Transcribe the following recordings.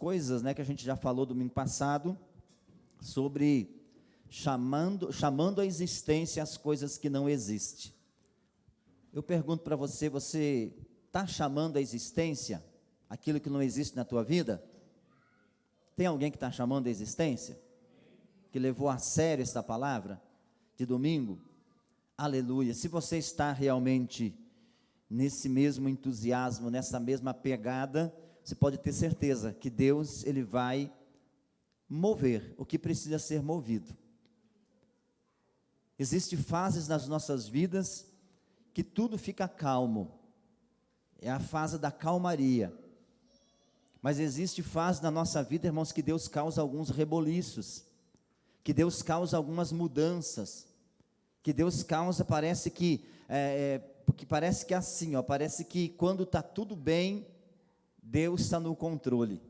coisas, né, que a gente já falou domingo passado, sobre chamando à existência as coisas que não existem. Eu pergunto para você, você está chamando à existência aquilo que não existe na tua vida? Tem alguém que está chamando à existência? Que levou a sério esta palavra de domingo? Aleluia! Se você está realmente nesse mesmo entusiasmo, nessa mesma pegada, você pode ter certeza que Deus, Ele vai mover o que precisa ser movido. Existem fases nas nossas vidas que tudo fica calmo, é a fase da calmaria, mas existe fase na nossa vida, irmãos, que Deus causa alguns reboliços, que Deus causa algumas mudanças, que Deus causa, parece que porque parece que é assim, parece que quando está tudo bem, Deus está no controle,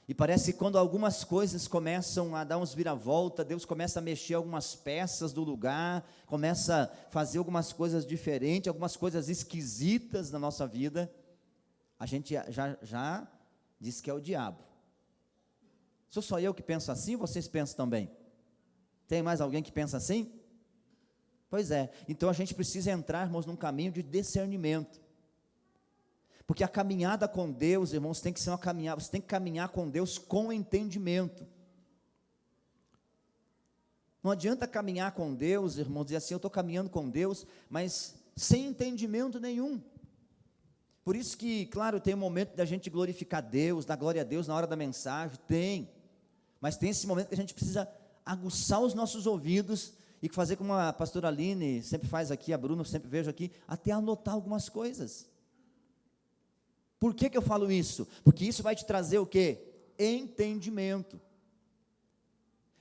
e parece que quando algumas coisas começam a dar uns viravolta, Deus começa a mexer algumas peças do lugar, começa a fazer algumas coisas diferentes, algumas coisas esquisitas na nossa vida, a gente já diz que é o diabo. Sou só eu que penso assim, vocês pensam também? Tem mais alguém que pensa assim? Pois é, então a gente precisa entrar, irmãos, num caminho de discernimento, porque a caminhada com Deus, irmãos, tem que ser uma caminhada, você tem que caminhar com Deus com entendimento. Não adianta caminhar com Deus, irmãos, dizer assim, eu estou caminhando com Deus, mas sem entendimento nenhum. Por isso que, claro, tem um momento da gente glorificar Deus, dar glória a Deus na hora da mensagem, mas tem esse momento que a gente precisa aguçar os nossos ouvidos, e fazer como a pastora Aline sempre faz aqui, a Bruna sempre vejo aqui, até anotar algumas coisas. Por que eu falo isso? Porque isso vai te trazer o quê? Entendimento.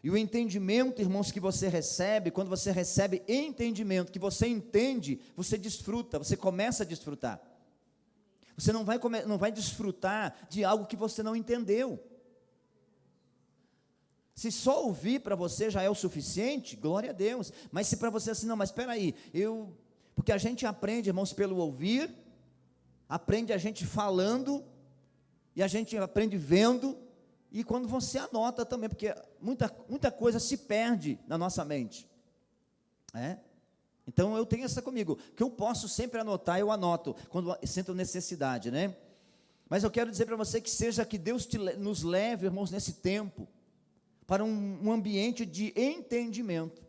E o entendimento, irmãos, que você recebe, quando você recebe entendimento, que você entende, você desfruta, você começa a desfrutar. Você não vai desfrutar de algo que você não entendeu. Se só ouvir para você já é o suficiente, glória a Deus. Mas se para você assim, não, mas espera aí, porque a gente aprende, irmãos, pelo ouvir, aprende a gente falando, e a gente aprende vendo, e quando você anota também, porque muita coisa se perde na nossa mente. Então eu tenho essa comigo, que eu posso sempre anotar, eu anoto, quando sinto necessidade, né? Mas eu quero dizer para você que seja que Deus nos leve, irmãos, nesse tempo, para um ambiente de entendimento,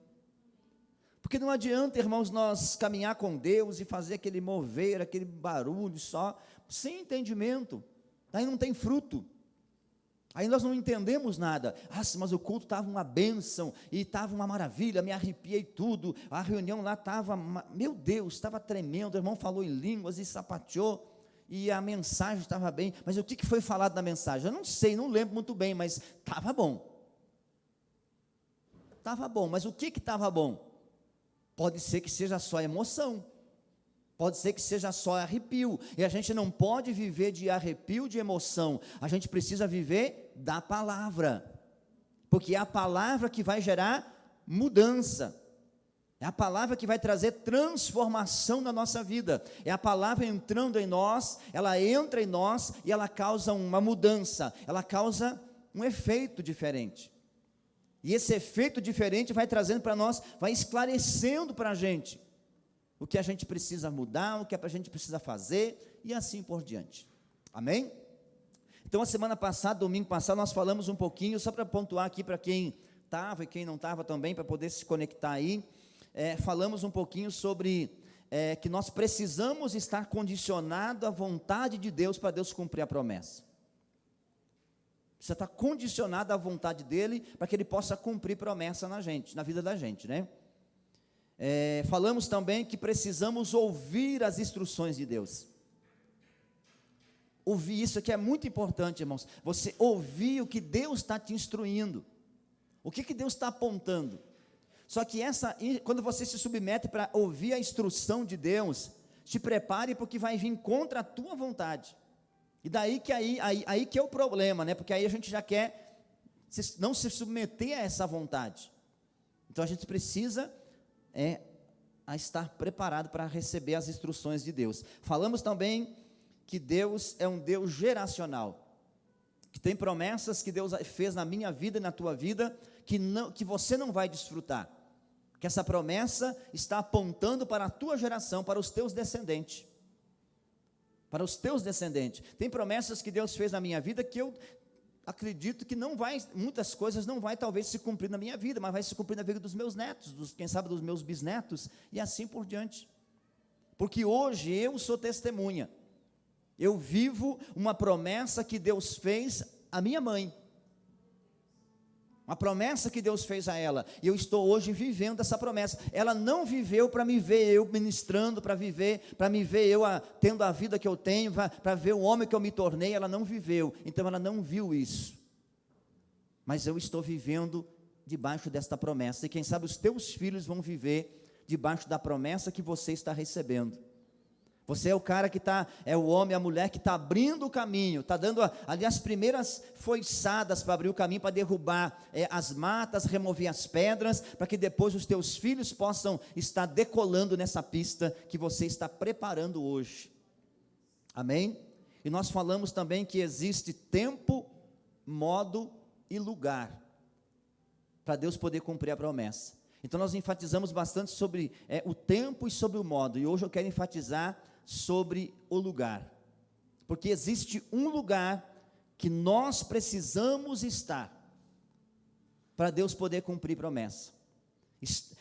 porque não adianta, irmãos, nós caminhar com Deus e fazer aquele mover, aquele barulho só, sem entendimento, aí não tem fruto, aí nós não entendemos nada. Mas o culto estava uma bênção, e estava uma maravilha, me arrepiei tudo, a reunião lá estava, meu Deus, estava tremendo, o irmão falou em línguas e sapateou, e a mensagem estava bem, mas o que foi falado na mensagem? Eu não sei, não lembro muito bem, mas estava bom. Estava bom, mas o que estava bom? Pode ser que seja só emoção, pode ser que seja só arrepio, e a gente não pode viver de arrepio, de emoção, a gente precisa viver da palavra, porque é a palavra que vai gerar mudança, é a palavra que vai trazer transformação na nossa vida, é a palavra entrando em nós, ela entra em nós, e ela causa uma mudança, ela causa um efeito diferente. E esse efeito diferente vai trazendo para nós, vai esclarecendo para a gente o que a gente precisa mudar, o que a gente precisa fazer, e assim por diante. Amém? Então, a semana passada, domingo passado, nós falamos um pouquinho, só para pontuar aqui para quem estava e quem não estava também, para poder se conectar aí, falamos um pouquinho sobre que nós precisamos estar condicionados à vontade de Deus, para Deus cumprir a promessa. Você está condicionado à vontade dEle, para que Ele possa cumprir promessa na vida da gente, né? Falamos também que precisamos ouvir as instruções de Deus. Ouvir, isso aqui é muito importante, irmãos. Você ouvir o que Deus está te instruindo, o que Deus está apontando. Só que quando você se submete para ouvir a instrução de Deus, te prepare, porque vai vir contra a tua vontade. E daí que aí que é o problema, né? Porque aí a gente já quer não se submeter a essa vontade. Então a gente precisa estar preparado para receber as instruções de Deus. Falamos também que Deus é um Deus geracional, que tem promessas que Deus fez na minha vida e na tua vida, que você não vai desfrutar, que essa promessa está apontando para a tua geração, para os teus descendentes, tem promessas que Deus fez na minha vida, que eu acredito que muitas coisas não vai talvez se cumprir na minha vida, mas vai se cumprir na vida dos meus netos, quem sabe dos meus bisnetos, e assim por diante, porque hoje eu sou testemunha, eu vivo uma promessa que Deus fez à minha mãe, uma promessa que Deus fez a ela, e eu estou hoje vivendo essa promessa. Ela não viveu para me ver eu ministrando, para me ver eu tendo a vida que eu tenho, para ver o homem que eu me tornei. Ela não viveu, então ela não viu isso, mas eu estou vivendo debaixo desta promessa, e quem sabe os teus filhos vão viver debaixo da promessa que você está recebendo. Você é o cara que é o homem, a mulher que está abrindo o caminho, está dando ali as primeiras foiçadas para abrir o caminho, para derrubar as matas, remover as pedras, para que depois os teus filhos possam estar decolando nessa pista que você está preparando hoje. Amém? E nós falamos também que existe tempo, modo e lugar para Deus poder cumprir a promessa. Então nós enfatizamos bastante sobre o tempo e sobre o modo, e hoje eu quero enfatizar sobre o lugar, porque existe um lugar que nós precisamos estar, para Deus poder cumprir promessa.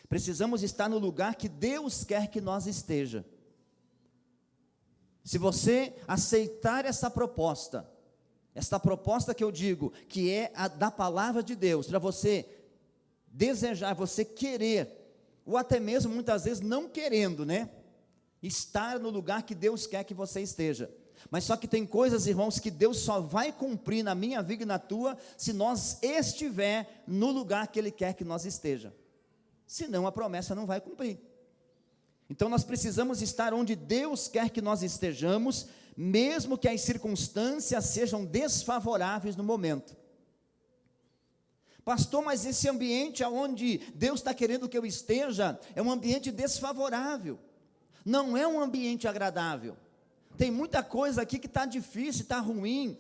Precisamos estar no lugar que Deus quer que nós esteja. Se você aceitar essa proposta que eu digo, que é a da palavra de Deus, para você desejar, você querer, ou até mesmo muitas vezes não querendo, né? Estar no lugar que Deus quer que você esteja. Mas só que tem coisas, irmãos, que Deus só vai cumprir na minha vida e na tua, se nós estiver no lugar que Ele quer que nós esteja. Senão a promessa não vai cumprir. Então nós precisamos estar onde Deus quer que nós estejamos, mesmo que as circunstâncias sejam desfavoráveis no momento. Pastor, mas esse ambiente onde Deus está querendo que eu esteja, é um ambiente desfavorável, não é um ambiente agradável, tem muita coisa aqui que está difícil, está ruim.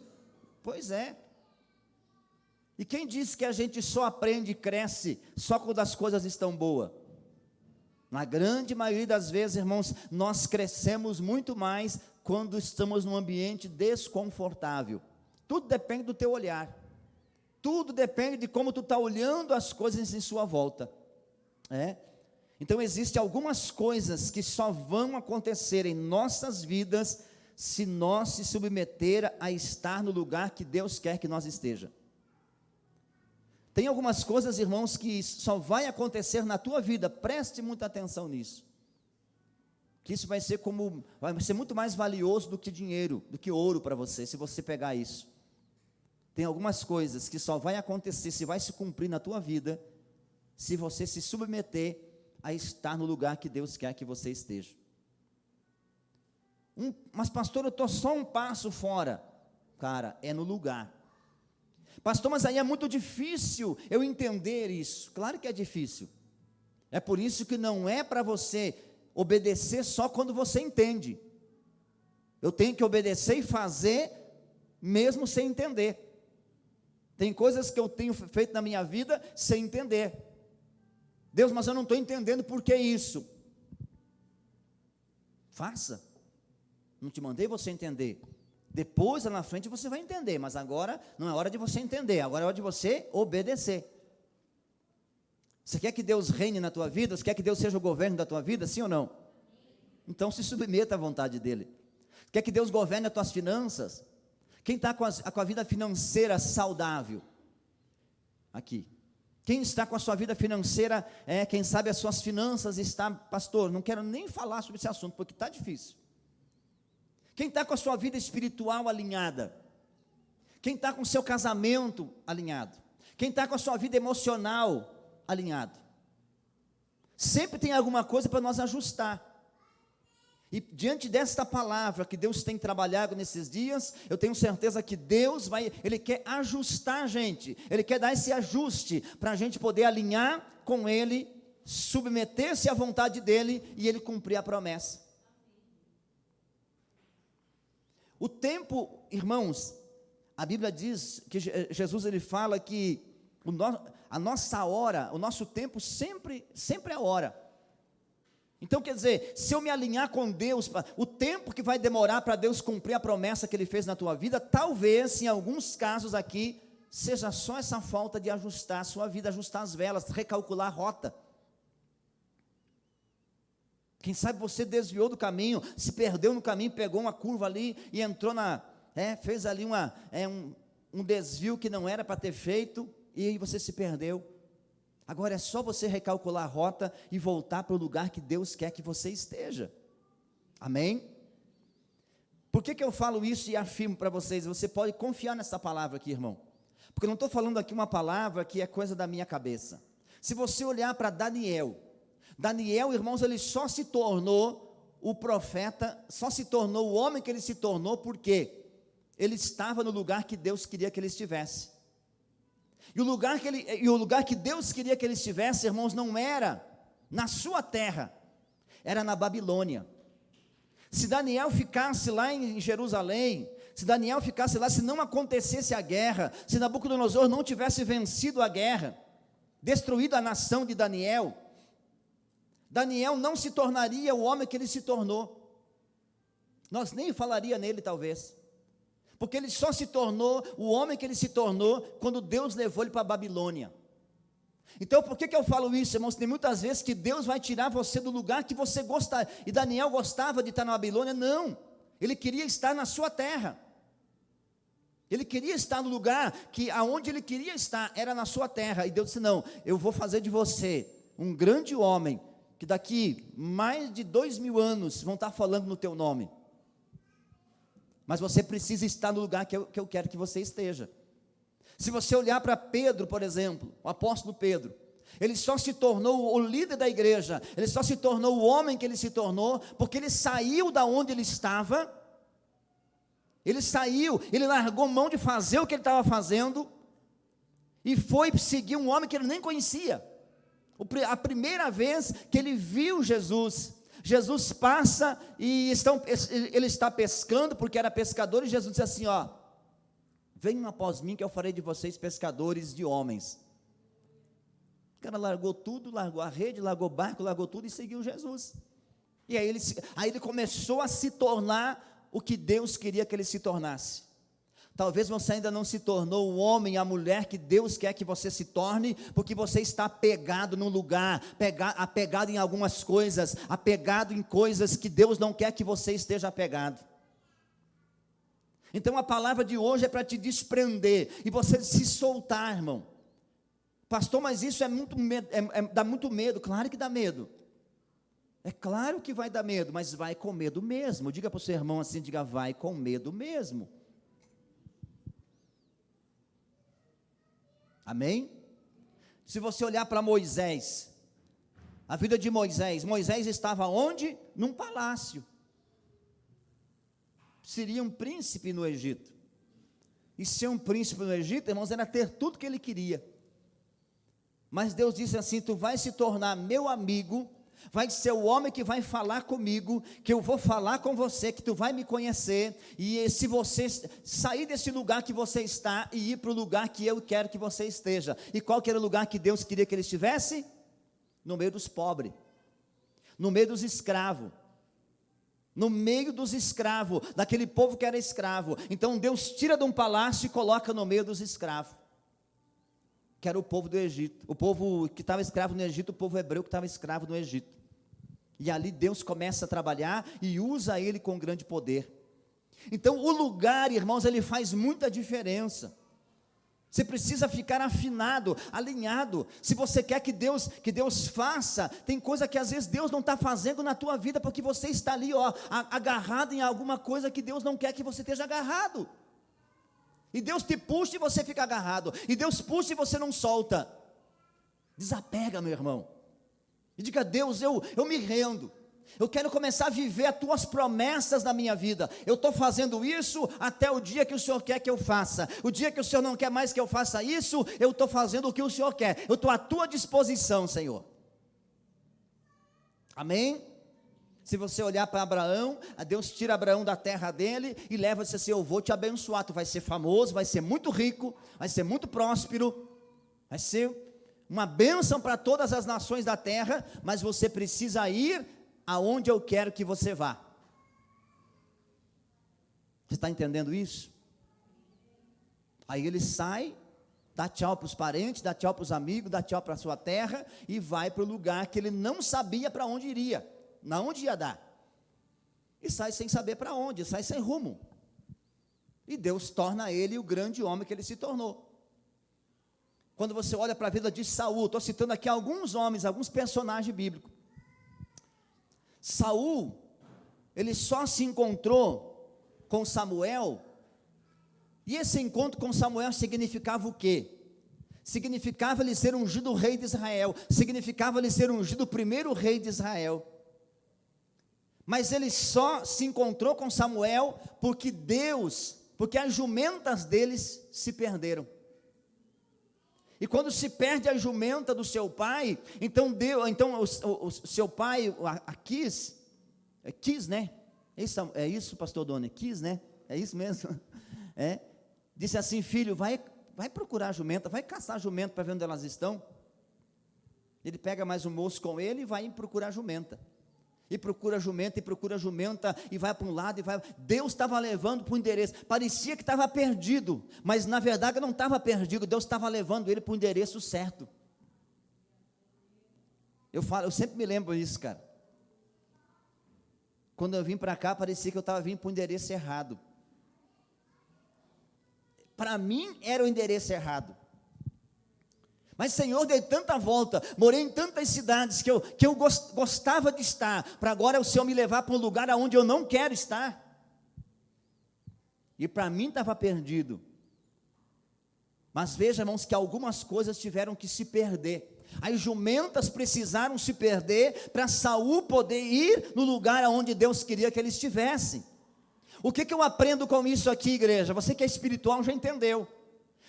Pois é, e quem disse que a gente só aprende e cresce só quando as coisas estão boas? Na grande maioria das vezes, irmãos, nós crescemos muito mais quando estamos num ambiente desconfortável. Tudo depende do teu olhar, tudo depende de como tu está olhando as coisas em sua volta. Então existem algumas coisas que só vão acontecer em nossas vidas se nós se submeter a estar no lugar que Deus quer que nós esteja. Tem algumas coisas, irmãos, que só vai acontecer na tua vida, preste muita atenção nisso, que isso vai ser muito mais valioso do que dinheiro, do que ouro para você, se você pegar isso. Tem algumas coisas que só vai acontecer, se vai se cumprir na tua vida, se você se submeter a estar no lugar que Deus quer que você esteja. Mas pastor, eu estou só um passo fora. Cara, é no lugar. Pastor, mas aí é muito difícil eu entender isso. Claro que é difícil. É por isso que não é para você obedecer só quando você entende. Eu tenho que obedecer e fazer mesmo sem entender. Tem coisas que eu tenho feito na minha vida sem entender. Deus, mas eu não estou entendendo por que isso. Faça. Não te mandei você entender. Depois, lá na frente, você vai entender. Mas agora não é hora de você entender. Agora é hora de você obedecer. Você quer que Deus reine na tua vida? Você quer que Deus seja o governo da tua vida? Sim ou não? Então se submeta à vontade dEle. Quer que Deus governe as tuas finanças? Quem está com a vida financeira saudável? Aqui. Quem está com a sua vida financeira, quem sabe as suas finanças está, pastor, não quero nem falar sobre esse assunto, porque está difícil. Quem está com a sua vida espiritual alinhada? Quem está com o seu casamento alinhado? Quem está com a sua vida emocional alinhado? Sempre tem alguma coisa para nós ajustar. E diante desta palavra que Deus tem trabalhado nesses dias, eu tenho certeza que Deus Ele quer ajustar a gente, Ele quer dar esse ajuste, para a gente poder alinhar com Ele, submeter-se à vontade dEle, e Ele cumprir a promessa. O tempo, irmãos, A Bíblia diz que Jesus ele fala que a nossa hora, o nosso tempo sempre é a hora. Então quer dizer, se eu me alinhar com Deus, o tempo que vai demorar para Deus cumprir a promessa que Ele fez na tua vida, talvez em alguns casos aqui, seja só essa falta de ajustar a sua vida, ajustar as velas, recalcular a rota. Quem sabe você desviou do caminho, se perdeu no caminho, pegou uma curva ali e entrou fez ali um desvio que não era para ter feito, e aí você se perdeu. Agora é só você recalcular a rota e voltar para o lugar que Deus quer que você esteja. Amém? Por que eu falo isso e afirmo para vocês? Você pode confiar nessa palavra aqui, irmão. Porque eu não estou falando aqui uma palavra que é coisa da minha cabeça. Se você olhar para Daniel, irmãos, ele só se tornou o profeta, só se tornou o homem que ele se tornou porque ele estava no lugar que Deus queria que ele estivesse. E o lugar que Deus queria que ele estivesse, irmãos, não era na sua terra, era na Babilônia. Se Daniel ficasse lá em Jerusalém, se Daniel ficasse lá, se não acontecesse a guerra, se Nabucodonosor não tivesse vencido a guerra, destruído a nação de Daniel, Daniel não se tornaria o homem que ele se tornou. Nós nem falaria nele talvez. Porque ele só se tornou o homem que ele se tornou quando Deus levou ele para a Babilônia. Então por que eu falo isso, irmãos? Tem muitas vezes que Deus vai tirar você do lugar que você gosta. E Daniel gostava de estar na Babilônia? Não, ele queria estar na sua terra. Ele queria estar no lugar que aonde ele queria estar era na sua terra. E Deus disse: não, eu vou fazer de você um grande homem, que daqui mais de 2000 anos vão estar falando no teu nome. Mas você precisa estar no lugar que eu quero que você esteja. Se você olhar para Pedro, por exemplo, o apóstolo Pedro, ele só se tornou o líder da igreja, ele só se tornou o homem que ele se tornou, porque ele saiu da onde ele estava, ele largou mão de fazer o que ele estava fazendo, e foi seguir um homem que ele nem conhecia. A primeira vez que ele viu Jesus passa e ele está pescando, porque era pescador, e Jesus disse assim: ó, venham após mim que eu farei de vocês pescadores de homens. O cara largou tudo, largou a rede, largou o barco, largou tudo e seguiu Jesus. E aí ele começou a se tornar o que Deus queria que ele se tornasse. Talvez você ainda não se tornou o homem, a mulher que Deus quer que você se torne, porque você está apegado num lugar, apegado em algumas coisas, apegado em coisas que Deus não quer que você esteja apegado. Então a palavra de hoje é para te desprender e você se soltar, irmão. Pastor, mas isso é muito medo, dá muito medo. Claro que dá medo. É claro que vai dar medo, mas vai com medo mesmo. Diga para o seu irmão assim, diga: vai com medo mesmo. Amém? Se você olhar para Moisés, a vida de Moisés estava onde? Num palácio. Seria um príncipe no Egito. E ser um príncipe no Egito, irmãos, era ter tudo que ele queria. Mas Deus disse assim: tu vais se tornar meu amigo, vai ser o homem que vai falar comigo, que eu vou falar com você, que tu vai me conhecer, e se você sair desse lugar que você está e ir para o lugar que eu quero que você esteja. E qual que era o lugar que Deus queria que ele estivesse? No meio dos pobres, no meio dos escravos, daquele povo que era escravo. Então Deus tira de um palácio e coloca no meio dos escravos, que era o povo do Egito, o povo que estava escravo no Egito, o povo hebreu que estava escravo no Egito. E ali Deus começa a trabalhar e usa ele com grande poder. Então o lugar, irmãos, ele faz muita diferença. Você precisa ficar afinado, alinhado. Se você quer que Deus faça, tem coisa que às vezes Deus não está fazendo na tua vida, porque você está ali, ó, agarrado em alguma coisa que Deus não quer que você esteja agarrado. E Deus te puxa e você fica agarrado. E Deus puxa e você não solta. Desapega, meu irmão. E diga: Deus, eu me rendo. Eu quero começar a viver as tuas promessas na minha vida. Eu estou fazendo isso até o dia que o Senhor quer que eu faça. O dia que o Senhor não quer mais que eu faça isso, eu estou fazendo o que o Senhor quer. Eu estou à tua disposição, Senhor. Amém? Se você olhar para Abraão, Deus tira Abraão da terra dele e leva você assim: eu vou te abençoar, tu vai ser famoso, vai ser muito rico, vai ser muito próspero, vai ser uma bênção para todas as nações da terra, mas você precisa ir aonde eu quero que você vá. Você está entendendo isso? Aí ele sai, dá tchau para os parentes, dá tchau para os amigos, dá tchau para a sua terra e vai para o lugar que ele não sabia para onde iria. Na onde ia dar, e sai sem saber para onde, sai sem rumo, e Deus torna ele o grande homem que ele se tornou. Quando você olha para a vida de Saul, estou citando aqui alguns homens, alguns personagens bíblicos. Saul, ele só se encontrou com Samuel, e esse encontro com Samuel significava o quê? Significava ele ser ungido rei de Israel, significava ele ser ungido o primeiro rei de Israel. Mas ele só se encontrou com Samuel porque as jumentas deles se perderam. E quando se perde a jumenta do seu pai, então o seu pai, Aquis, né? É isso, pastor Doni? Quis, né? É isso mesmo? Disse assim: filho, vai procurar a jumenta, vai caçar a jumenta para ver onde elas estão. Ele pega mais um moço com ele e vai procurar a jumenta. E procura a jumenta, e vai para um lado, e vai. Deus estava levando para o endereço, parecia que estava perdido, mas na verdade não estava perdido, Deus estava levando ele para o endereço certo. Eu sempre me lembro disso, cara. Quando eu vim para cá, parecia que eu estava vindo para o endereço errado. Para mim era o endereço errado. Mas Senhor, dei tanta volta, morei em tantas cidades que eu gostava de estar, para agora o Senhor me levar para um lugar onde eu não quero estar. E para mim estava perdido. Mas veja, irmãos, que algumas coisas tiveram que se perder. As jumentas precisaram se perder para Saul poder ir no lugar onde Deus queria que ele estivesse. O que eu aprendo com isso aqui, igreja? Você que é espiritual já entendeu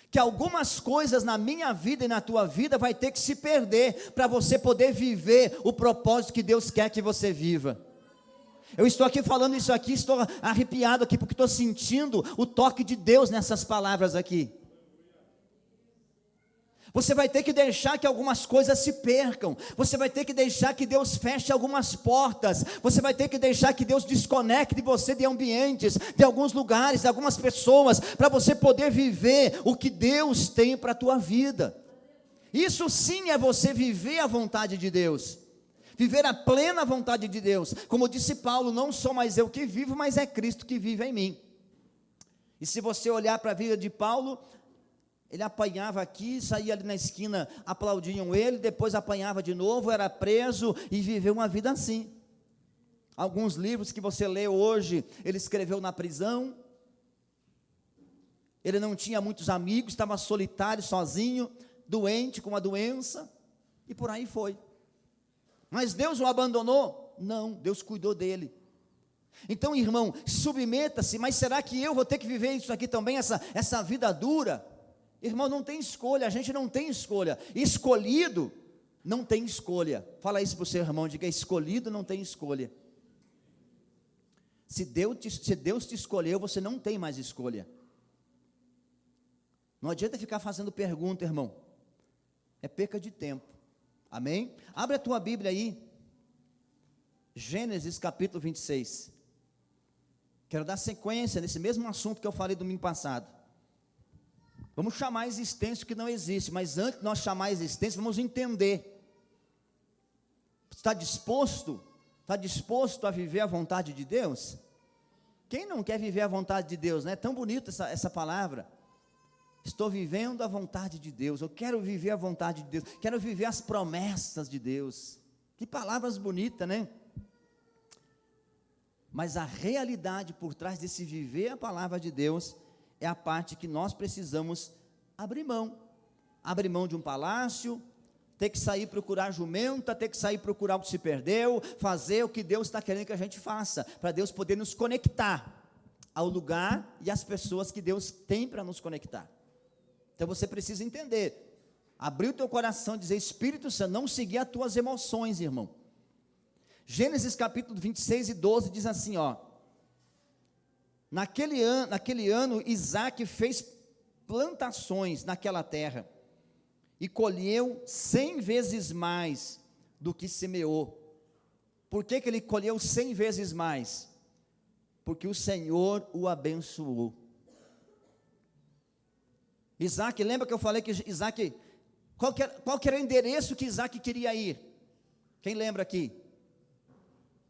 que algumas coisas na minha vida e na tua vida vai ter que se perder para você poder viver o propósito que Deus quer que você viva. Eu estou aqui falando isso aqui, estou arrepiado aqui porque estou sentindo o toque de Deus nessas palavras aqui. Você vai ter que deixar que algumas coisas se percam. Você vai ter que deixar que Deus feche algumas portas. Você vai ter que deixar que Deus desconecte você de ambientes, de alguns lugares, de algumas pessoas, para você poder viver o que Deus tem para a tua vida. Isso sim é você viver a vontade de Deus. Viver a plena vontade de Deus. Como disse Paulo, não sou mais eu que vivo, mas é Cristo que vive em mim. E se você olhar para a vida de Paulo, ele apanhava aqui, saía ali na esquina, aplaudiam ele, depois apanhava de novo, era preso e viveu uma vida assim. Alguns livros que você lê hoje, ele escreveu na prisão. Ele não tinha muitos amigos, estava solitário, sozinho, doente, com uma doença, e por aí foi. Mas Deus o abandonou? Não, Deus cuidou dele. Então, irmão, submeta-se, mas será que eu vou ter que viver isso aqui também, essa vida dura? Irmão, não tem escolha, a gente não tem escolha. Escolhido não tem escolha. Fala isso para o seu irmão, diga: escolhido não tem escolha. Se Deus te escolheu, você não tem mais escolha. Não adianta ficar fazendo pergunta, irmão. É perca de tempo. Amém? Abre a tua Bíblia aí. Gênesis capítulo 26. Quero dar sequência nesse mesmo assunto que eu falei domingo passado. Vamos chamar a existência o que não existe, mas antes de nós chamar a existência, vamos entender. Está disposto a viver a vontade de Deus? Quem não quer viver a vontade de Deus, né? É tão bonita essa palavra. Estou vivendo a vontade de Deus, eu quero viver a vontade de Deus, quero viver as promessas de Deus. Que palavras bonitas, né? Mas a realidade por trás desse viver a palavra de Deus é a parte que nós precisamos abrir mão. Abrir mão de um palácio, ter que sair procurar jumenta, ter que sair procurar o que se perdeu, fazer o que Deus está querendo que a gente faça, para Deus poder nos conectar ao lugar e às pessoas que Deus tem para nos conectar. Então você precisa entender, abrir o teu coração e dizer: Espírito Santo, não seguir as tuas emoções, irmão. Gênesis capítulo 26 e 12 diz assim, ó: naquele ano Isaque fez plantações naquela terra, e colheu 100 vezes mais do que semeou. Por que ele colheu 100 vezes mais? Porque o Senhor o abençoou. Isaque, lembra que eu falei que Isaque, qual que era o endereço que Isaque queria ir? Quem lembra aqui?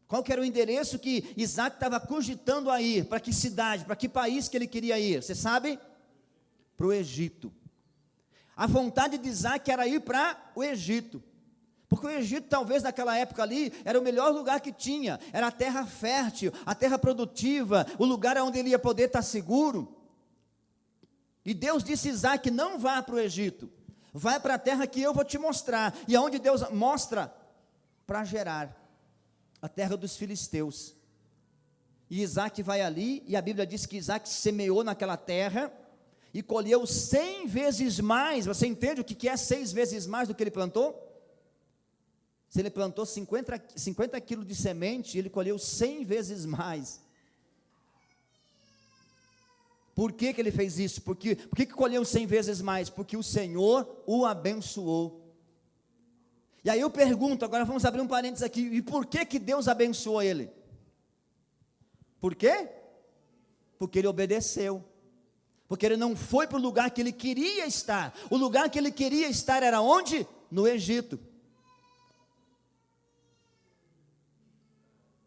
Qual que era o endereço que Isaque estava cogitando a ir? Para que cidade, para que país que ele queria ir? Você sabe? Para o Egito. A vontade de Isaque era ir para o Egito. Porque o Egito, talvez naquela época ali, era o melhor lugar que tinha. Era a terra fértil, a terra produtiva, o lugar onde ele ia poder estar seguro. E Deus disse a Isaque: não vá para o Egito, vai para a terra que eu vou te mostrar. E aonde Deus mostra? Para Gerar, a terra dos filisteus. E Isaque vai ali, e a Bíblia diz que Isaque semeou naquela terra, e colheu 100 vezes mais. Você entende o que é 6 vezes mais do que ele plantou? Se ele plantou 50 quilos de semente, ele colheu 100 vezes mais. Por que ele fez isso? Por que colheu 100 vezes mais? Porque o Senhor o abençoou. E aí eu pergunto, agora vamos abrir um parênteses aqui, e por que Deus abençoou ele? Por quê? Porque ele obedeceu. Porque ele não foi para o lugar que ele queria estar. O lugar que ele queria estar era onde? No Egito.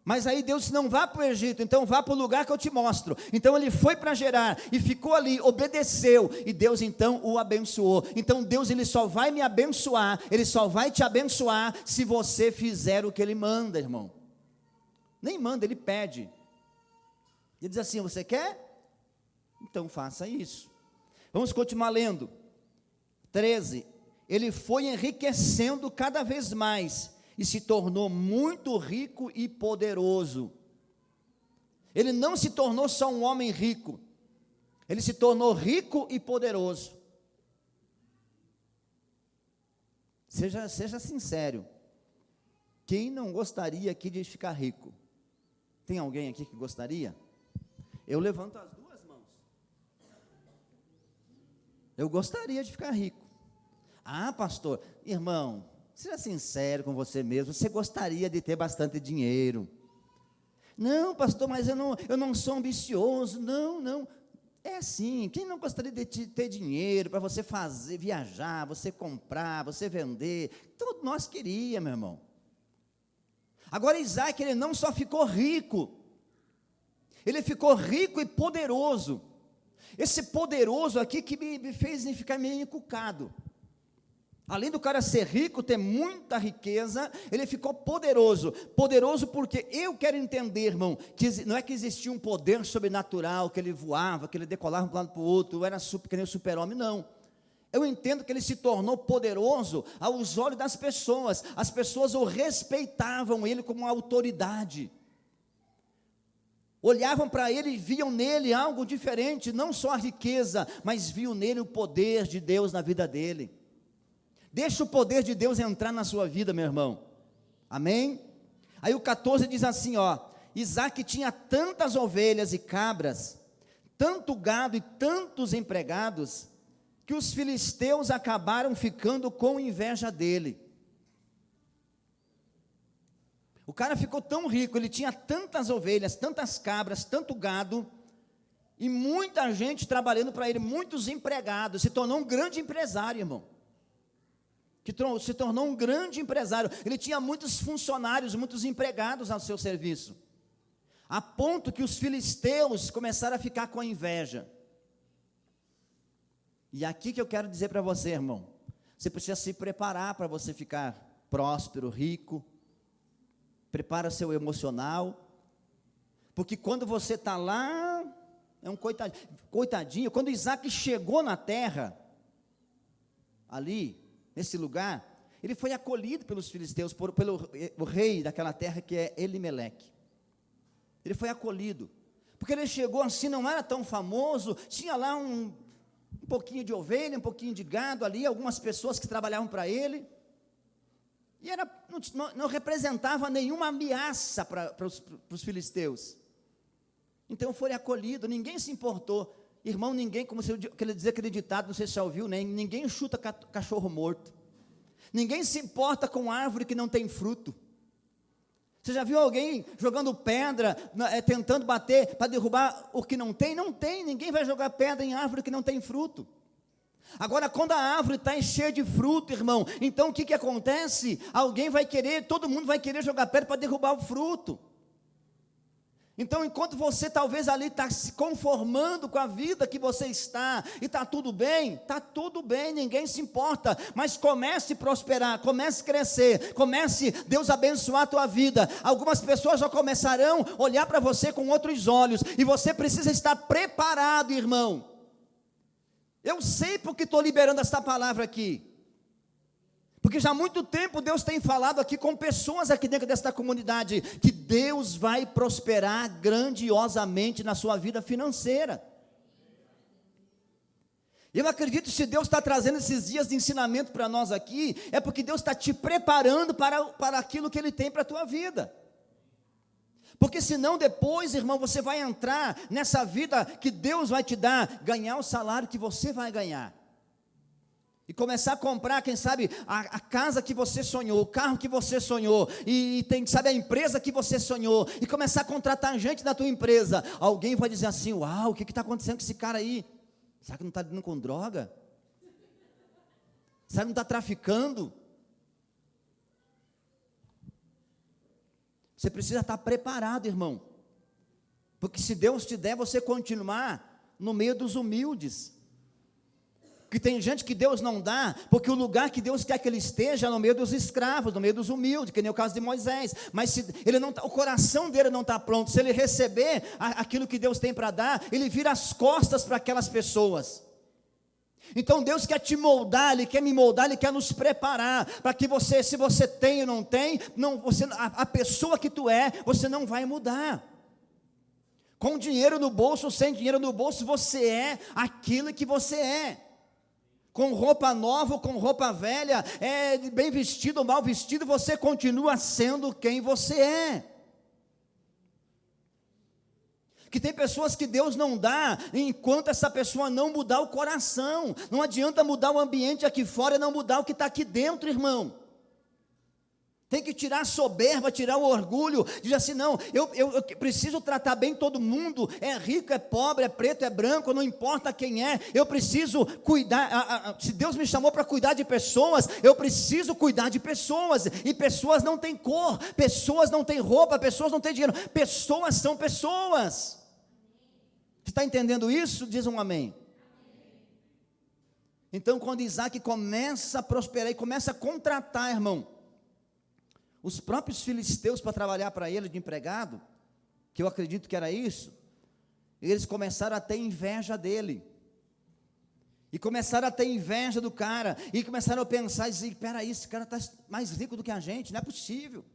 Mas aí Deus disse: não vá para o Egito, então vá para o lugar que eu te mostro. Então ele foi para Gerar e ficou ali, obedeceu, e Deus então o abençoou. Então Deus, ele só vai me abençoar, ele só vai te abençoar se você fizer o que ele manda, irmão. Nem manda, ele pede. Ele diz assim: você quer? Então faça isso. Vamos continuar lendo. 13. Ele foi enriquecendo cada vez mais e se tornou muito rico e poderoso. Ele não se tornou só um homem rico, ele se tornou rico e poderoso. Seja sincero, quem não gostaria aqui de ficar rico? Tem alguém aqui que gostaria? Eu levanto as duas mãos. Eu gostaria de ficar rico. Ah, pastor, irmão, seja sincero com você mesmo, você gostaria de ter bastante dinheiro. Não, pastor, mas eu não sou ambicioso. Não, é assim, quem não gostaria de ter dinheiro para você fazer, viajar, você comprar, você vender? Todos nós queríamos, meu irmão. Agora Isaque, ele não só ficou rico, ele ficou rico e poderoso. Esse poderoso aqui que me fez ficar meio encucado. Além do cara ser rico, ter muita riqueza, ele ficou poderoso. Poderoso porque eu quero entender, irmão, que não é que existia um poder sobrenatural, que ele voava, que ele decolava de um lado para o outro, era que nem o super-homem, não. Eu entendo que ele se tornou poderoso aos olhos das pessoas. As pessoas o respeitavam ele como uma autoridade. Olhavam para ele e viam nele algo diferente, não só a riqueza, mas viam nele o poder de Deus na vida dele. Deixa o poder de Deus entrar na sua vida, meu irmão. Amém? Aí o 14 diz assim, ó: Isaque tinha tantas ovelhas e cabras, tanto gado e tantos empregados, que os filisteus acabaram ficando com inveja dele. O cara ficou tão rico, ele tinha tantas ovelhas, tantas cabras, tanto gado, e muita gente trabalhando para ele, muitos empregados, se tornou um grande empresário, irmão. Que se tornou um grande empresário. Ele tinha muitos funcionários, muitos empregados ao seu serviço, a ponto que os filisteus começaram a ficar com inveja. E aqui que eu quero dizer para você, irmão, você precisa se preparar para você ficar próspero, rico. Prepara seu emocional, porque quando você está lá, é um coitadinho. Quando Isaque chegou na terra, ali, nesse lugar, ele foi acolhido pelos filisteus, pelo rei daquela terra, que é Elimeleque. Ele foi acolhido, porque ele chegou assim, não era tão famoso, tinha lá um pouquinho de ovelha, um pouquinho de gado ali, algumas pessoas que trabalhavam para ele. E não representava nenhuma ameaça para os filisteus. Então foi acolhido, ninguém se importou. Irmão, ninguém, como se ele dizia aquele ditado, não sei se já ouviu, né? Ninguém chuta cachorro morto. Ninguém se importa com árvore que não tem fruto. Você já viu alguém jogando pedra, tentando bater para derrubar o que não tem? Não tem, ninguém vai jogar pedra em árvore que não tem fruto. Agora, quando a árvore está cheia de fruto, irmão, então o que acontece? Todo mundo vai querer jogar pedra para derrubar o fruto. Então, enquanto você talvez ali está se conformando com a vida que você está, e está tudo bem, ninguém se importa, mas comece a prosperar, comece a crescer, comece Deus abençoar a tua vida. Algumas pessoas já começarão a olhar para você com outros olhos, e você precisa estar preparado, irmão. Eu sei porque estou liberando essa palavra aqui, porque já há muito tempo Deus tem falado aqui com pessoas aqui dentro desta comunidade, que Deus vai prosperar grandiosamente na sua vida financeira. Eu acredito que se Deus está trazendo esses dias de ensinamento para nós aqui, é porque Deus está te preparando para aquilo que Ele tem para a tua vida. Porque senão depois, irmão, você vai entrar nessa vida que Deus vai te dar, ganhar o salário que você vai ganhar. E começar a comprar, quem sabe, a casa que você sonhou, o carro que você sonhou, e tem, sabe, a empresa que você sonhou, e começar a contratar gente da tua empresa. Alguém vai dizer assim: uau, o que está acontecendo com esse cara aí? Será que não está lidando com droga? Será que não está traficando? Você precisa estar preparado, irmão, porque se Deus te der, você continuar no meio dos humildes. Porque tem gente que Deus não dá, porque o lugar que Deus quer que ele esteja é no meio dos escravos, no meio dos humildes, que nem o caso de Moisés. Mas se ele não o coração dele não está pronto, se ele receber aquilo que Deus tem para dar, ele vira as costas para aquelas pessoas. Então Deus quer te moldar, Ele quer me moldar, Ele quer nos preparar, para que você, se você tem ou não tem, a pessoa que tu é, você não vai mudar. Com dinheiro no bolso ou sem dinheiro no bolso, você é aquilo que você é. Com roupa nova ou com roupa velha, bem vestido ou mal vestido, você continua sendo quem você é. Que tem pessoas que Deus não dá, enquanto essa pessoa não mudar o coração. Não adianta mudar o ambiente aqui fora e não mudar o que está aqui dentro, irmão. Tem que tirar a soberba, tirar o orgulho, dizer assim: não, eu preciso tratar bem todo mundo, é rico, é pobre, é preto, é branco, não importa quem é, eu preciso cuidar, se Deus me chamou para cuidar de pessoas, eu preciso cuidar de pessoas, e pessoas não têm cor, pessoas não têm roupa, pessoas não têm dinheiro, pessoas são pessoas. Você está entendendo isso? Diz um amém. Então, quando Isaac começa a prosperar e começa a contratar, irmão, os próprios filisteus para trabalhar para ele de empregado, que eu acredito que era isso, eles começaram a ter inveja dele, e começaram a ter inveja do cara, e começaram a pensar e dizer: espera aí, esse cara está mais rico do que a gente, não é possível.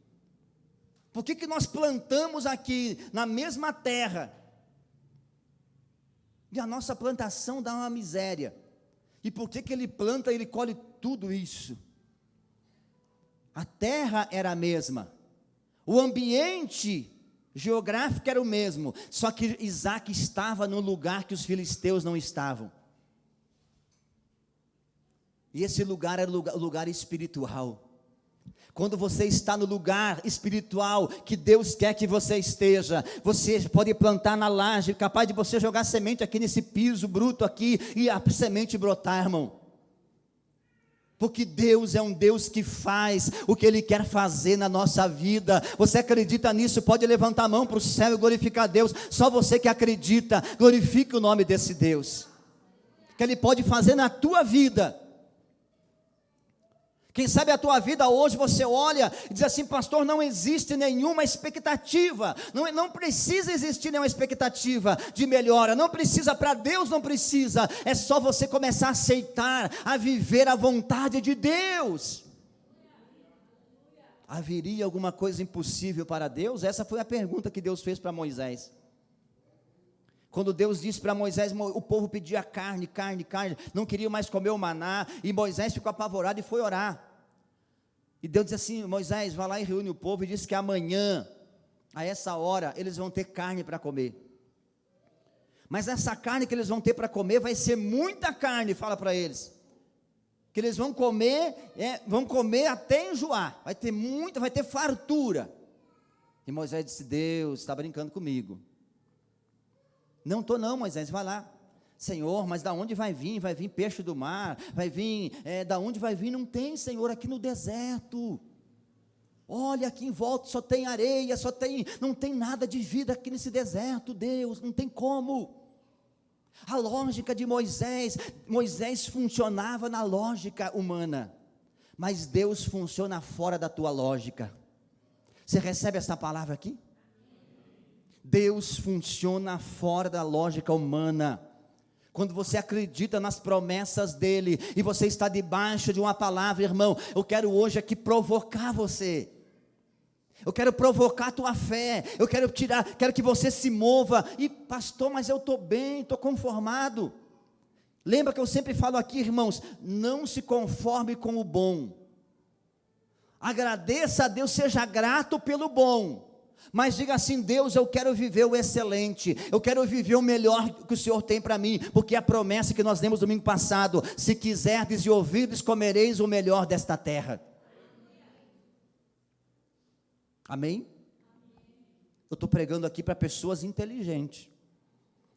Por que nós plantamos aqui na mesma terra, e a nossa plantação dá uma miséria, e por que ele planta e ele colhe tudo isso? A terra era a mesma, o ambiente geográfico era o mesmo, só que Isaac estava no lugar que os filisteus não estavam, e esse lugar era o lugar espiritual. Quando você está no lugar espiritual que Deus quer que você esteja, você pode plantar na laje, capaz de você jogar semente aqui nesse piso bruto aqui, e a semente brotar, irmão. Porque Deus é um Deus que faz o que Ele quer fazer na nossa vida. Você acredita nisso? Pode levantar a mão para o céu e glorificar a Deus. Só você que acredita, glorifique o nome desse Deus, que Ele pode fazer na tua vida. Quem sabe a tua vida hoje você olha e diz assim: pastor, não existe nenhuma expectativa, não precisa existir nenhuma expectativa de melhora, não precisa, para Deus não precisa, é só você começar a aceitar, a viver a vontade de Deus. Haveria alguma coisa impossível para Deus? Essa foi a pergunta que Deus fez para Moisés. Quando Deus disse para Moisés, o povo pedia carne, não queria mais comer o maná, e Moisés ficou apavorado e foi orar. E Deus disse assim: Moisés, vai lá e reúne o povo, e diz que amanhã, a essa hora, eles vão ter carne para comer. Mas essa carne que eles vão ter para comer vai ser muita carne, fala para eles. Que eles vão comer até enjoar. Vai ter muita, vai ter fartura. E Moisés disse: Deus está brincando comigo. Não estou não, Moisés, vai lá. Senhor, mas da onde vai vir? Vai vir peixe do mar? Vai vir, da onde vai vir? Não tem, Senhor, aqui no deserto. Olha, aqui em volta só tem areia, não tem nada de vida aqui nesse deserto, Deus, não tem como. A lógica de Moisés funcionava na lógica humana, mas Deus funciona fora da tua lógica. Você recebe essa palavra aqui? Deus funciona fora da lógica humana. Quando você acredita nas promessas dEle, e você está debaixo de uma palavra, irmão, eu quero hoje aqui provocar você. Eu quero provocar a tua fé, quero que você se mova. E pastor, mas eu estou bem, estou conformado. Lembra que eu sempre falo aqui, irmãos, não se conforme com o bom. Agradeça a Deus, seja grato pelo bom. Mas diga assim: Deus, eu quero viver o excelente, eu quero viver o melhor que o Senhor tem para mim, porque a promessa que nós demos domingo passado: se quiserdes e ouvirdes, comereis o melhor desta terra. Amém? Eu estou pregando aqui para pessoas inteligentes.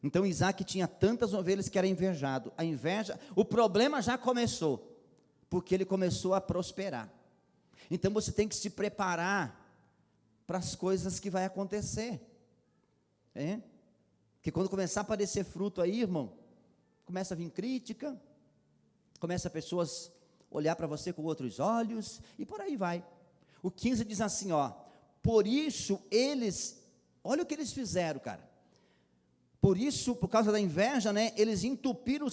Então Isaac tinha tantas ovelhas que era invejado. A inveja, o problema já começou, porque ele começou a prosperar. Então você tem que se preparar para as coisas que vai acontecer. Porque quando começar a aparecer fruto aí, irmão, começa a vir crítica, começa a pessoas olhar para você com outros olhos, e por aí vai. O 15 diz assim, ó: por isso eles, olha o que eles fizeram, cara. Por isso, por causa da inveja, eles entupiram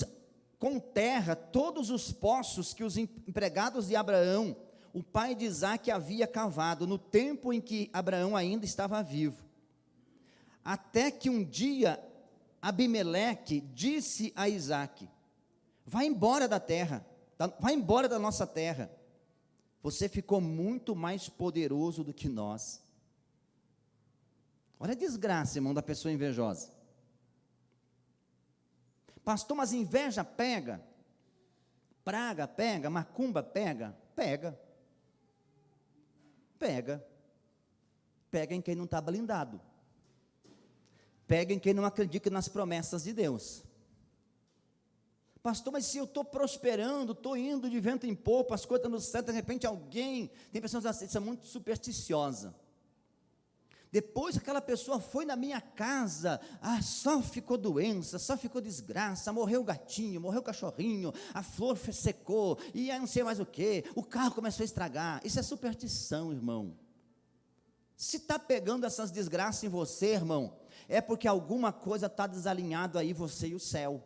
com terra todos os poços que os empregados de Abraão, o pai de Isaac, havia cavado, no tempo em que Abraão ainda estava vivo. Até que um dia, Abimeleque disse a Isaac: vai embora da terra, vai embora da nossa terra. Você ficou muito mais poderoso do que nós. Olha a desgraça, irmão, da pessoa invejosa. Pastor, mas inveja pega? Praga pega? Macumba pega? Pega. Pega. Pega em quem não está blindado. Pega em quem não acredita nas promessas de Deus. Pastor, mas se eu estou prosperando, estou indo de vento em popa, as coisas estão certas, de repente alguém, tem pessoas assim, isso é muito supersticiosa. Depois aquela pessoa foi na minha casa, só ficou doença, só ficou desgraça, morreu o gatinho, morreu o cachorrinho, a flor secou, e aí não sei mais o que, o carro começou a estragar. Isso é superstição, irmão. Se está pegando essas desgraças em você, irmão, é porque alguma coisa está desalinhado aí, você e o céu.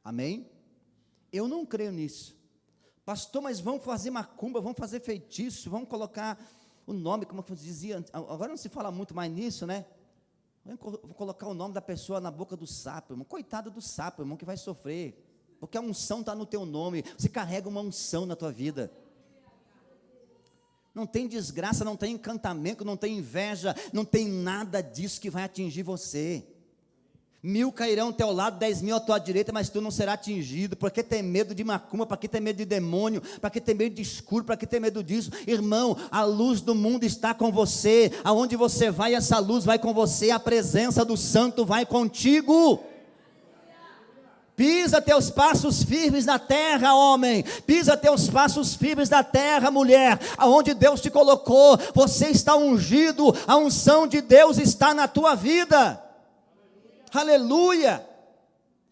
Amém? Eu não creio nisso. Pastor, mas vamos fazer macumba, vamos fazer feitiço, vamos colocar o nome, como eu dizia, agora não se fala muito mais nisso, vou colocar o nome da pessoa na boca do sapo, irmão. Coitado do sapo, irmão, que vai sofrer, porque a unção está no teu nome, você carrega uma unção na tua vida. Não tem desgraça, não tem encantamento, não tem inveja, não tem nada disso que vai atingir você. 1000 cairão ao teu lado, 10.000 à tua direita, mas tu não será atingido. Por que tem medo de macumba? Para que tem medo de demônio? Para que tem medo de escuro? Para que tem medo disso? Irmão, a luz do mundo está com você. Aonde você vai, essa luz vai com você. A presença do Santo vai contigo. Pisa teus passos firmes na terra, homem. Pisa teus passos firmes na terra, mulher. Aonde Deus te colocou, você está ungido. A unção de Deus está na tua vida. Aleluia.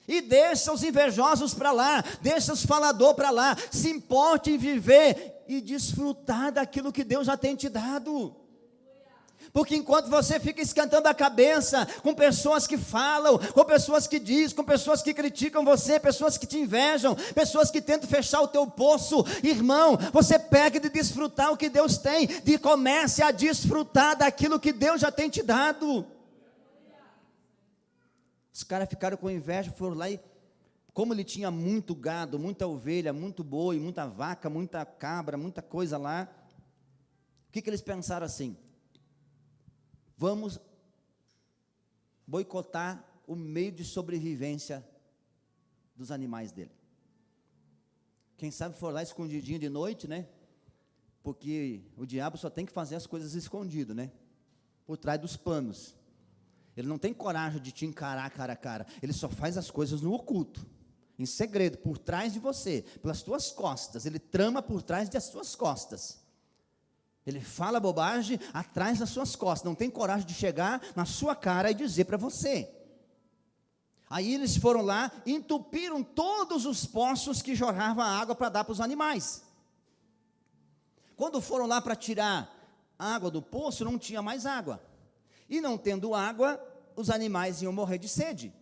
E deixa os invejosos para lá, deixa os faladores para lá, se importe em viver e desfrutar daquilo que Deus já tem te dado. Porque enquanto você fica esquentando a cabeça com pessoas que falam, com pessoas que dizem, com pessoas que criticam você, pessoas que te invejam, pessoas que tentam fechar o teu poço, irmão, você pega de desfrutar o que Deus tem, comece a desfrutar daquilo que Deus já tem te dado. Os caras ficaram com inveja, foram lá e como ele tinha muito gado, muita ovelha, muito boi, muita vaca, muita cabra, muita coisa lá, o que eles pensaram assim? Vamos boicotar o meio de sobrevivência dos animais dele. Quem sabe for lá escondidinho de noite, né? Porque o diabo só tem que fazer as coisas escondido, né? Por trás dos panos. Ele não tem coragem de te encarar cara a cara. Ele só faz as coisas no oculto, em segredo, por trás de você, pelas tuas costas. Ele trama por trás das tuas costas. Ele fala bobagem atrás das suas costas. Não tem coragem de chegar na sua cara e dizer para você. Aí eles foram lá, entupiram todos os poços que jorravam água para dar para os animais. Quando foram lá para tirar a água do poço, não tinha mais água. E não tendo água, os animais iam morrer de sede.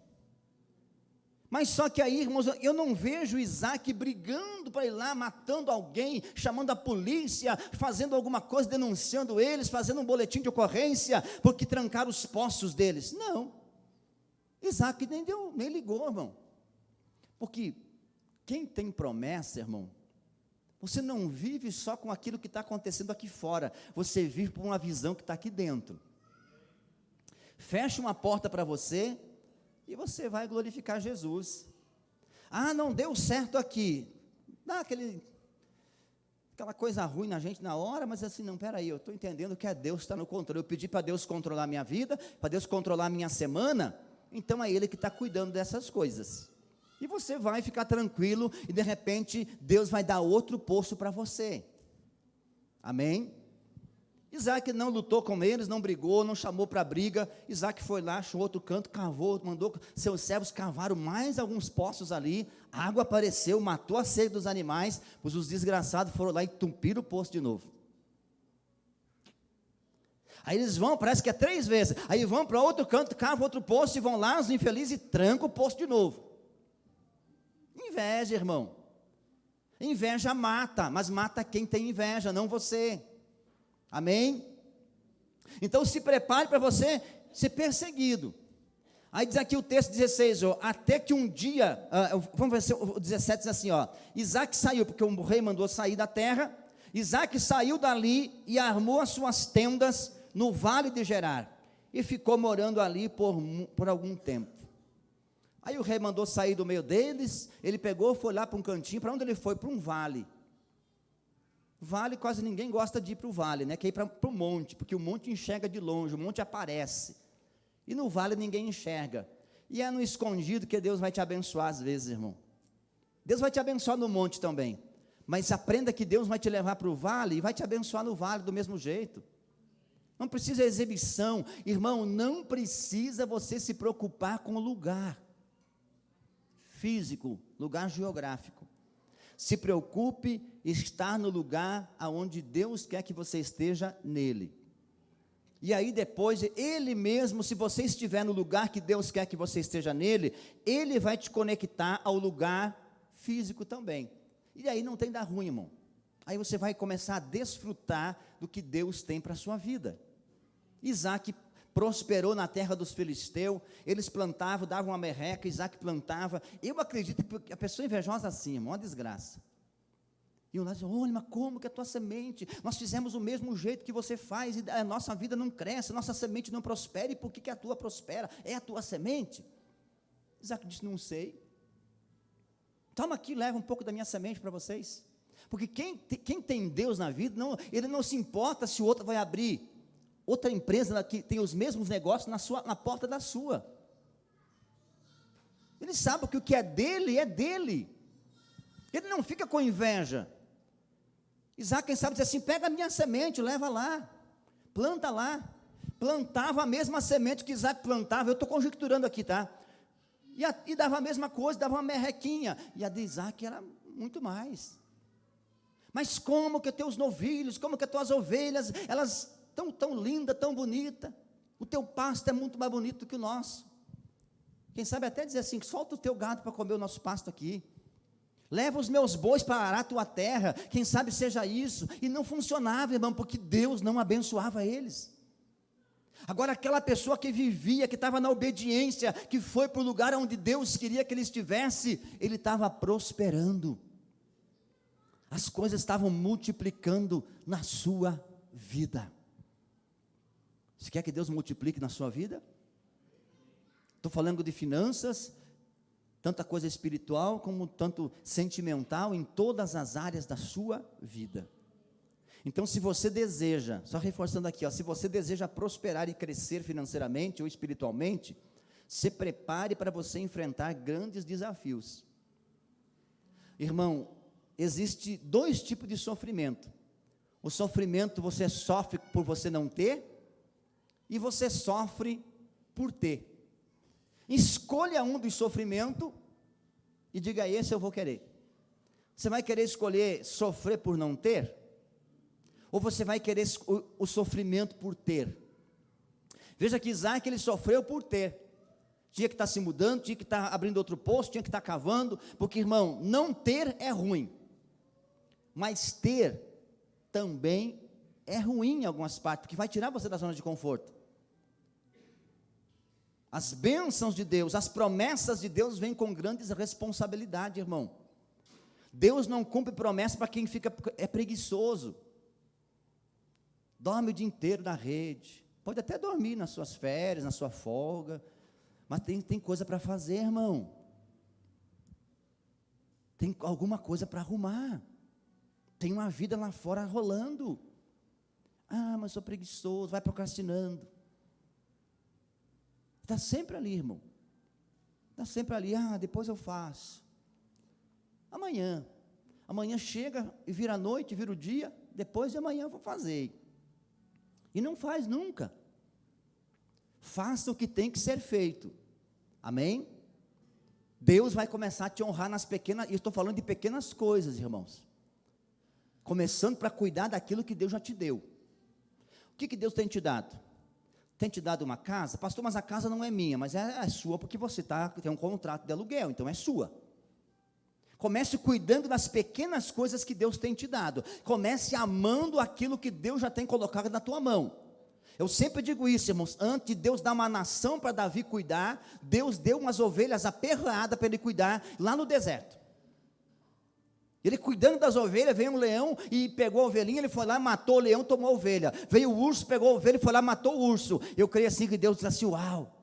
Mas só que aí, irmãos, eu não vejo Isaac brigando para ir lá, matando alguém, chamando a polícia, fazendo alguma coisa, denunciando eles, fazendo um boletim de ocorrência, porque trancaram os poços deles. Não. Isaac nem ligou, irmão. Porque quem tem promessa, irmão, você não vive só com aquilo que está acontecendo aqui fora, você vive por uma visão que está aqui dentro. Fecha uma porta para você, e você vai glorificar Jesus. Ah, não deu certo aqui. Dá aquela coisa ruim na gente na hora, mas assim, não, peraí, eu estou entendendo que é Deus que está no controle. Eu pedi para Deus controlar a minha vida, para Deus controlar a minha semana, então é Ele que está cuidando dessas coisas. E você vai ficar tranquilo, e de repente, Deus vai dar outro poço para você. Amém? Isaac não lutou com eles, não brigou, não chamou para briga. Isaac foi lá, achou outro canto, cavou, mandou seus servos cavaram mais alguns poços ali. A água apareceu, matou a sede dos animais, pois os desgraçados foram lá e entupiram o poço de novo. Aí eles vão, parece que é 3 vezes. Aí vão para outro canto, cavam outro poço e vão lá, os infelizes, e trancam o poço de novo. Inveja, irmão. Inveja mata, mas mata quem tem inveja, não você. Amém? Então se prepare para você ser perseguido. Aí diz aqui o texto 16, até que um dia, vamos ver o 17 diz assim, Isaac saiu, porque o rei mandou sair da terra. Isaac saiu dali e armou as suas tendas no vale de Gerar, e ficou morando ali por algum tempo. Aí o rei mandou sair do meio deles, ele pegou, foi lá para um cantinho. Para onde ele foi? Para um vale. Vale, quase ninguém gosta de ir para o vale, né? Quer ir para o monte, porque o monte enxerga de longe, o monte aparece, e no vale ninguém enxerga, e é no escondido que Deus vai te abençoar às vezes, irmão. Deus vai te abençoar no monte também, mas aprenda que Deus vai te levar para o vale, e vai te abençoar no vale do mesmo jeito. Não precisa de exibição, irmão, não precisa você se preocupar com o lugar físico, lugar geográfico. Se preocupe em estar no lugar aonde Deus quer que você esteja nele. E aí depois, Ele mesmo, se você estiver no lugar que Deus quer que você esteja nele, Ele vai te conectar ao lugar físico também. E aí não tem dar ruim, irmão. Aí você vai começar a desfrutar do que Deus tem para a sua vida. Isaac prosperou na terra dos filisteus, eles plantavam, davam uma merreca, Isaac plantava. Eu acredito que a pessoa invejosa assim, irmão, uma desgraça. E o diz, olha, mas como que a tua semente, nós fizemos o mesmo jeito que você faz, e a nossa vida não cresce, a nossa semente não prospera, e por que a tua prospera? É a tua semente? Isaac disse, não sei. Toma aqui, leva um pouco da minha semente para vocês. Porque quem tem Deus na vida, ele não se importa se o outro vai abrir outra empresa que tem os mesmos negócios na porta da sua. Ele sabe que o que é dele, ele não fica com inveja. Isaac, quem sabe, diz assim, pega a minha semente, leva lá, planta lá. Plantava a mesma semente que Isaac plantava, eu estou conjecturando aqui, tá? E dava a mesma coisa, dava uma merrequinha, e a de Isaac era muito mais. Mas como que teus novilhos, como que as tuas ovelhas, elas tão linda, tão bonita, o teu pasto é muito mais bonito do que o nosso. Quem sabe até dizer assim, solta o teu gado para comer o nosso pasto aqui, leva os meus bois para arar a tua terra, quem sabe seja isso. E não funcionava, irmão, porque Deus não abençoava eles. Agora, aquela pessoa que vivia, que estava na obediência, que foi para o lugar onde Deus queria que ele estivesse, ele estava prosperando. As coisas estavam multiplicando na sua vida. Você quer que Deus multiplique na sua vida? Estou falando de finanças, tanta coisa espiritual como tanto sentimental, em todas as áreas da sua vida. Então, se você deseja, só reforçando aqui, se você deseja prosperar e crescer financeiramente ou espiritualmente, se prepare para você enfrentar grandes desafios. Irmão, existe 2 tipos de sofrimento. O sofrimento você sofre por você não ter, e você sofre por ter. Escolha um dos sofrimentos e diga: esse eu vou querer. Você vai querer escolher sofrer por não ter? Ou você vai querer o sofrimento por ter? Veja que Isaac, ele sofreu por ter. Tinha que estar se mudando, tinha que estar abrindo outro poço, tinha que estar cavando, porque, irmão, não ter é ruim, mas ter também é ruim em algumas partes, porque vai tirar você da zona de conforto. As bênçãos de Deus, as promessas de Deus vêm com grandes responsabilidades, irmão. Deus não cumpre promessa para quem é preguiçoso. Dorme o dia inteiro na rede, pode até dormir nas suas férias, na sua folga, mas tem coisa para fazer, irmão. Tem alguma coisa para arrumar. Tem uma vida lá fora rolando. Ah, mas sou preguiçoso, vai procrastinando. Está sempre ali, irmão. Está sempre ali, depois eu faço. Amanhã chega e vira a noite, vira o dia, depois de amanhã eu vou fazer. E não faz nunca. Faça o que tem que ser feito. Amém? Deus vai começar a te honrar nas pequenas, e eu estou falando de pequenas coisas, irmãos. Começando para cuidar daquilo que Deus já te deu. O que Deus tem te dado? Tem te dado uma casa? Pastor, mas a casa não é minha, mas é sua, porque você tem um contrato de aluguel, então é sua. Comece cuidando das pequenas coisas que Deus tem te dado. Comece amando aquilo que Deus já tem colocado na tua mão. Eu sempre digo isso, irmãos, antes de Deus dar uma nação para Davi cuidar, Deus deu umas ovelhas aperreadas para ele cuidar lá no deserto. Ele cuidando das ovelhas, veio um leão e pegou a ovelhinha, ele foi lá, matou o leão, tomou a ovelha. Veio o urso, pegou a ovelha e foi lá, matou o urso. Eu creio assim que Deus diz assim: uau,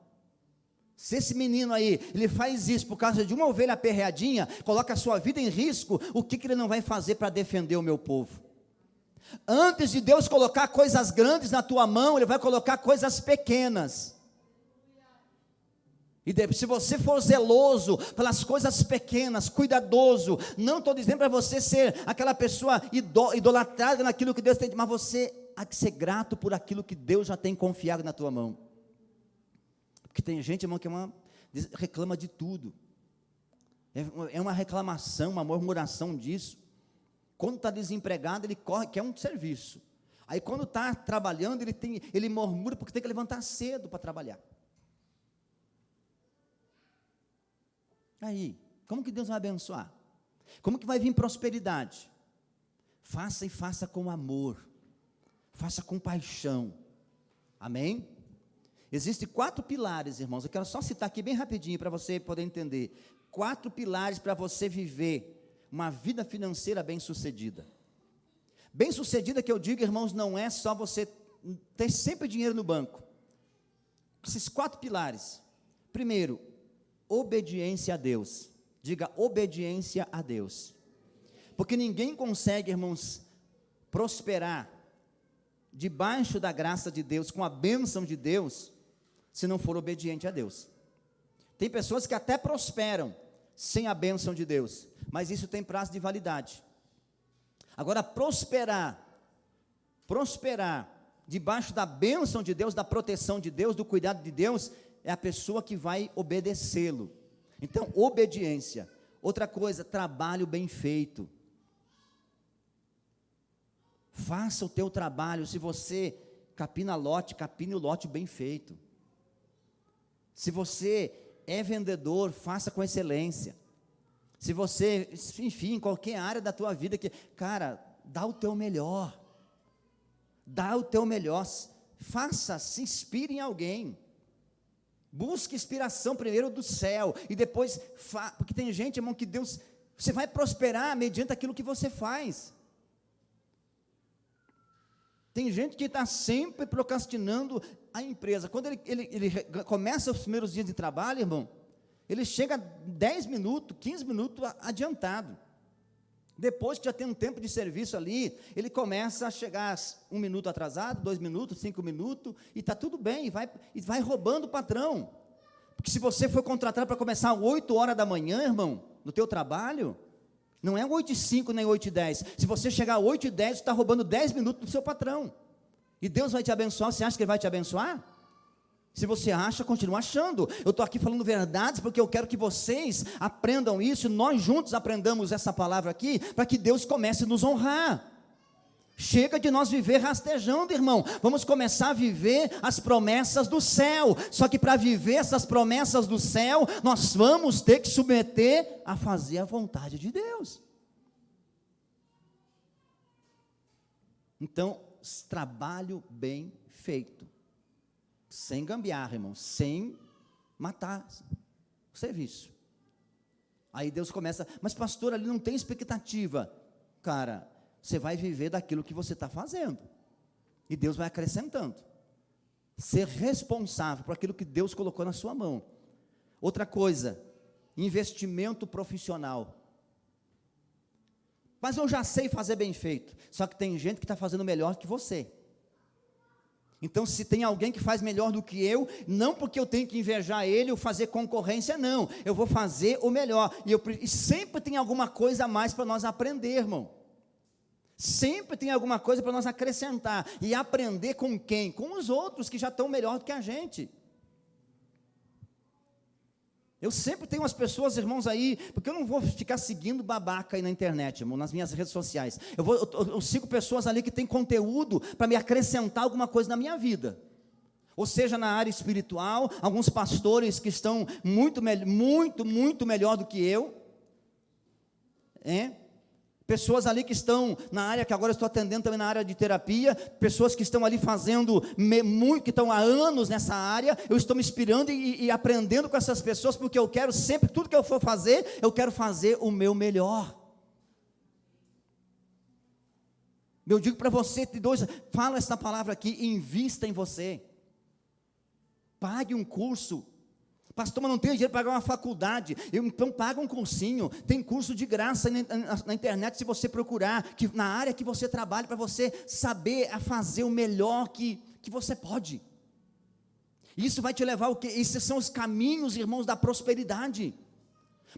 se esse menino aí, ele faz isso por causa de uma ovelha aperreadinha, coloca a sua vida em risco, o que ele não vai fazer para defender o meu povo? Antes de Deus colocar coisas grandes na tua mão, Ele vai colocar coisas pequenas. E se você for zeloso pelas coisas pequenas, cuidadoso, não estou dizendo para você ser aquela pessoa idolatrada naquilo que Deus tem, mas você há que ser grato por aquilo que Deus já tem confiado na tua mão. Porque tem gente, irmão, que reclama de tudo. É uma reclamação, uma murmuração disso. Quando está desempregado, ele quer um serviço. Aí quando está trabalhando, ele murmura porque tem que levantar cedo para trabalhar. Aí, como que Deus vai abençoar? Como que vai vir prosperidade? Faça e faça com amor. Faça com paixão. Amém? Existem 4 pilares, irmãos. Eu quero só citar aqui bem rapidinho para você poder entender. 4 pilares para você viver uma vida financeira bem-sucedida. Bem-sucedida que eu digo, irmãos, não é só você ter sempre dinheiro no banco. Esses 4 pilares. Primeiro, obediência a Deus. Diga, obediência a Deus. Porque ninguém consegue, irmãos, prosperar debaixo da graça de Deus, com a bênção de Deus, se não for obediente a Deus. Tem pessoas que até prosperam sem a bênção de Deus, mas isso tem prazo de validade. Agora, prosperar debaixo da bênção de Deus, da proteção de Deus, do cuidado de Deus, é a pessoa que vai obedecê-lo. Então, obediência. Outra coisa, trabalho bem feito. Faça o teu trabalho. Se você capina lote, capine o lote bem feito. Se você é vendedor, faça com excelência. Se você, enfim, em qualquer área da tua vida, cara, dá o teu melhor. Dá o teu melhor. se inspire em alguém. Busque inspiração primeiro do céu, e depois, porque tem gente, irmão, que Deus, você vai prosperar mediante aquilo que você faz. Tem gente que está sempre procrastinando a empresa. Quando ele começa os primeiros dias de trabalho, irmão, ele chega 10 minutos, 15 minutos adiantado. Depois que já tem um tempo de serviço ali, ele começa a chegar 1 minuto atrasado, 2 minutos, 5 minutos, e está tudo bem, e vai roubando o patrão. Porque se você foi contratado para começar às 8 horas da manhã, irmão, no teu trabalho, não é 8h05 nem 8h10. Se você chegar às 8h10, você está roubando 10 minutos do seu patrão. E Deus vai te abençoar. Você acha que Ele vai te abençoar? Se você acha, continua achando. Eu estou aqui falando verdades porque eu quero que vocês aprendam isso, nós juntos aprendamos essa palavra aqui, para que Deus comece a nos honrar. Chega de nós viver rastejando, irmão. Vamos começar a viver as promessas do céu. Só que para viver essas promessas do céu, nós vamos ter que submeter a fazer a vontade de Deus. Então, trabalho bem feito. Sem gambiarra, irmão, sem matar o serviço. Aí Deus começa, mas pastor, ali não tem expectativa. Cara, você vai viver daquilo que você está fazendo. E Deus vai acrescentando. Ser responsável por aquilo que Deus colocou na sua mão. Outra coisa, investimento profissional. Mas eu já sei fazer bem feito. Só que tem gente que está fazendo melhor que você. Então, se tem alguém que faz melhor do que eu, não porque eu tenho que invejar ele ou fazer concorrência, não. Eu vou fazer o melhor. E sempre tem alguma coisa a mais para nós aprender, irmão. Sempre tem alguma coisa para nós acrescentar. E aprender com quem? Com os outros que já estão melhor do que a gente. Eu sempre tenho umas pessoas, irmãos, aí, porque eu não vou ficar seguindo babaca aí na internet, irmão, nas minhas redes sociais. Eu sigo pessoas ali que têm conteúdo para me acrescentar alguma coisa na minha vida. Ou seja, na área espiritual, alguns pastores que estão muito melhor do que eu. Pessoas ali que estão na área, que agora eu estou atendendo também na área de terapia, pessoas que estão ali fazendo, que estão há anos nessa área, eu estou me inspirando e aprendendo com essas pessoas, porque eu quero sempre, tudo que eu for fazer, eu quero fazer o meu melhor. Eu digo para você, fala essa palavra aqui, invista em você, pague um curso. Pastor, mas não tenho dinheiro para pagar uma faculdade. Então paga um cursinho. Tem curso de graça na internet, se você procurar, na área que você trabalha, para você saber a fazer o melhor que você pode. Isso vai te levar ao quê? Esses são os caminhos, irmãos, da prosperidade.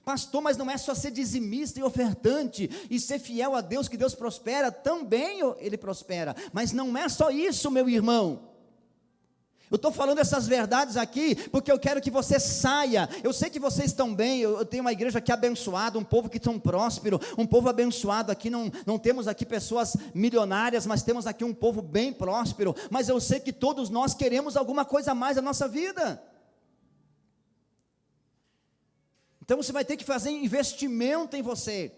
Pastor, mas não é só ser dizimista e ofertante e ser fiel a Deus que Deus prospera. Também Ele prospera. Mas não é só isso, meu irmão. Eu estou falando essas verdades aqui, porque eu quero que você saia. Eu sei que vocês estão bem, eu tenho uma igreja aqui abençoada, um povo que tão próspero, um povo abençoado aqui, não temos aqui pessoas milionárias, mas temos aqui um povo bem próspero, mas eu sei que todos nós queremos alguma coisa a mais na nossa vida. Então você vai ter que fazer investimento em você,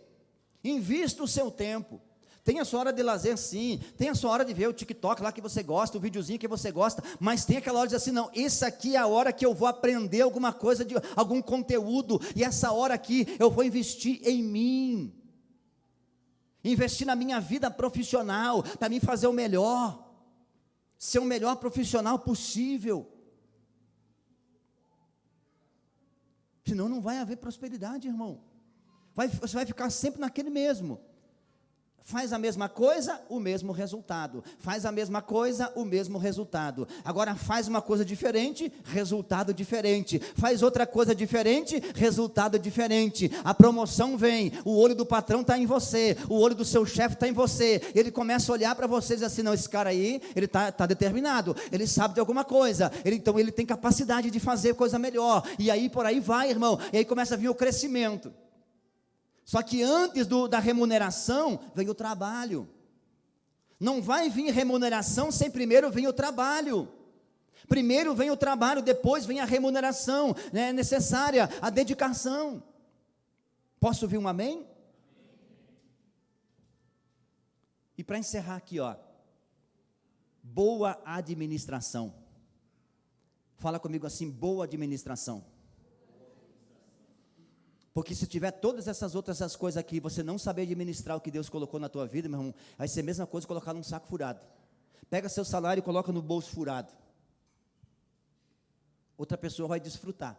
invista o seu tempo. Tem a sua hora de lazer, sim. Tem a sua hora de ver o TikTok lá que você gosta, o videozinho que você gosta. Mas tem aquela hora de dizer assim, não, essa aqui é a hora que eu vou aprender alguma coisa, algum conteúdo. E essa hora aqui eu vou investir em mim. Investir na minha vida profissional, para mim fazer o melhor. Ser o melhor profissional possível. Senão não vai haver prosperidade, irmão. Você vai ficar sempre naquele mesmo. Faz a mesma coisa, o mesmo resultado. Faz a mesma coisa, o mesmo resultado. Agora faz uma coisa diferente, resultado diferente. Faz outra coisa diferente, resultado diferente. A promoção vem, o olho do patrão está em você, o olho do seu chefe está em você. Ele começa a olhar para você e diz assim, não, esse cara aí, ele está determinado, ele sabe de alguma coisa, então ele tem capacidade de fazer coisa melhor. E aí por aí vai, irmão, e aí começa a vir o crescimento. Só que antes da remuneração, vem o trabalho. Não vai vir remuneração sem primeiro vir o trabalho. Primeiro vem o trabalho, depois vem a remuneração, né, necessária, a dedicação. Posso ouvir um amém? E para encerrar aqui, Boa administração. Fala comigo assim, boa administração. Porque se tiver todas essas coisas aqui, você não saber administrar o que Deus colocou na tua vida, meu irmão, vai ser a mesma coisa que colocar num saco furado. Pega seu salário e coloca no bolso furado. Outra pessoa vai desfrutar.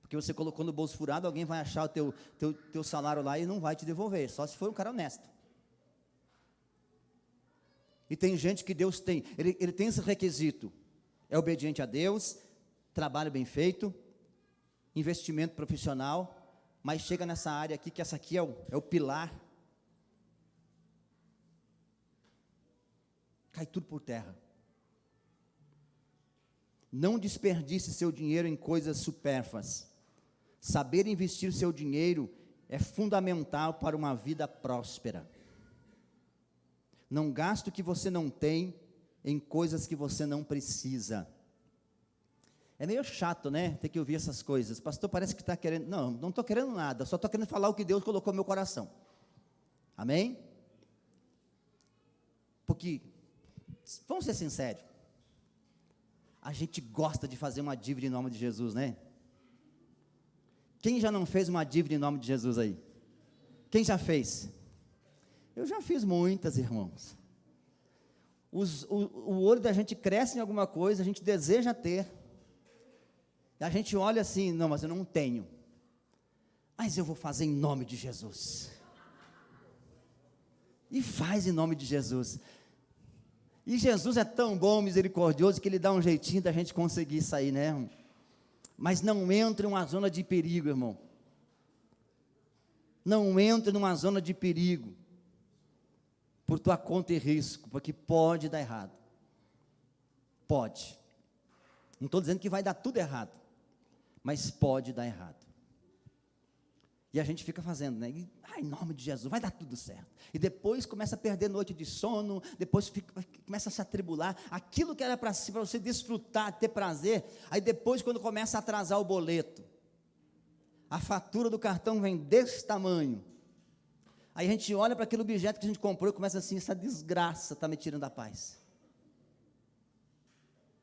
Porque você colocou no bolso furado, alguém vai achar o teu salário lá e não vai te devolver, só se for um cara honesto. E tem gente que Deus tem, ele tem esse requisito, é obediente a Deus, trabalho bem feito, investimento profissional, mas chega nessa área aqui, que essa aqui é o pilar, cai tudo por terra. Não desperdice seu dinheiro em coisas supérfluas. Saber investir seu dinheiro é fundamental para uma vida próspera. Não gaste o que você não tem em coisas que você não precisa. É meio chato, né? Ter que ouvir essas coisas. Pastor, parece que está querendo. Não estou querendo nada. Só estou querendo falar o que Deus colocou no meu coração. Amém? Porque, vamos ser sinceros, a gente gosta de fazer uma dívida em nome de Jesus, né? Quem já não fez uma dívida em nome de Jesus aí? Quem já fez? Eu já fiz muitas, irmãos. O olho da gente cresce em alguma coisa, a gente deseja ter. A gente olha assim, não, mas eu não tenho. Mas eu vou fazer em nome de Jesus. E faz em nome de Jesus. E Jesus é tão bom, misericordioso, que Ele dá um jeitinho da gente conseguir sair, né, irmão? Mas não entre em uma zona de perigo, irmão. Não entre numa zona de perigo, por tua conta e risco, porque pode dar errado. Pode. Não estou dizendo que vai dar tudo errado, mas pode dar errado. E a gente fica fazendo, né? Em nome de Jesus, vai dar tudo certo. E depois começa a perder noite de sono, depois começa a se atribular. Aquilo que era para você desfrutar, ter prazer, aí depois quando começa a atrasar o boleto, a fatura do cartão vem desse tamanho. Aí a gente olha para aquele objeto que a gente comprou e começa assim, essa desgraça está me tirando a paz.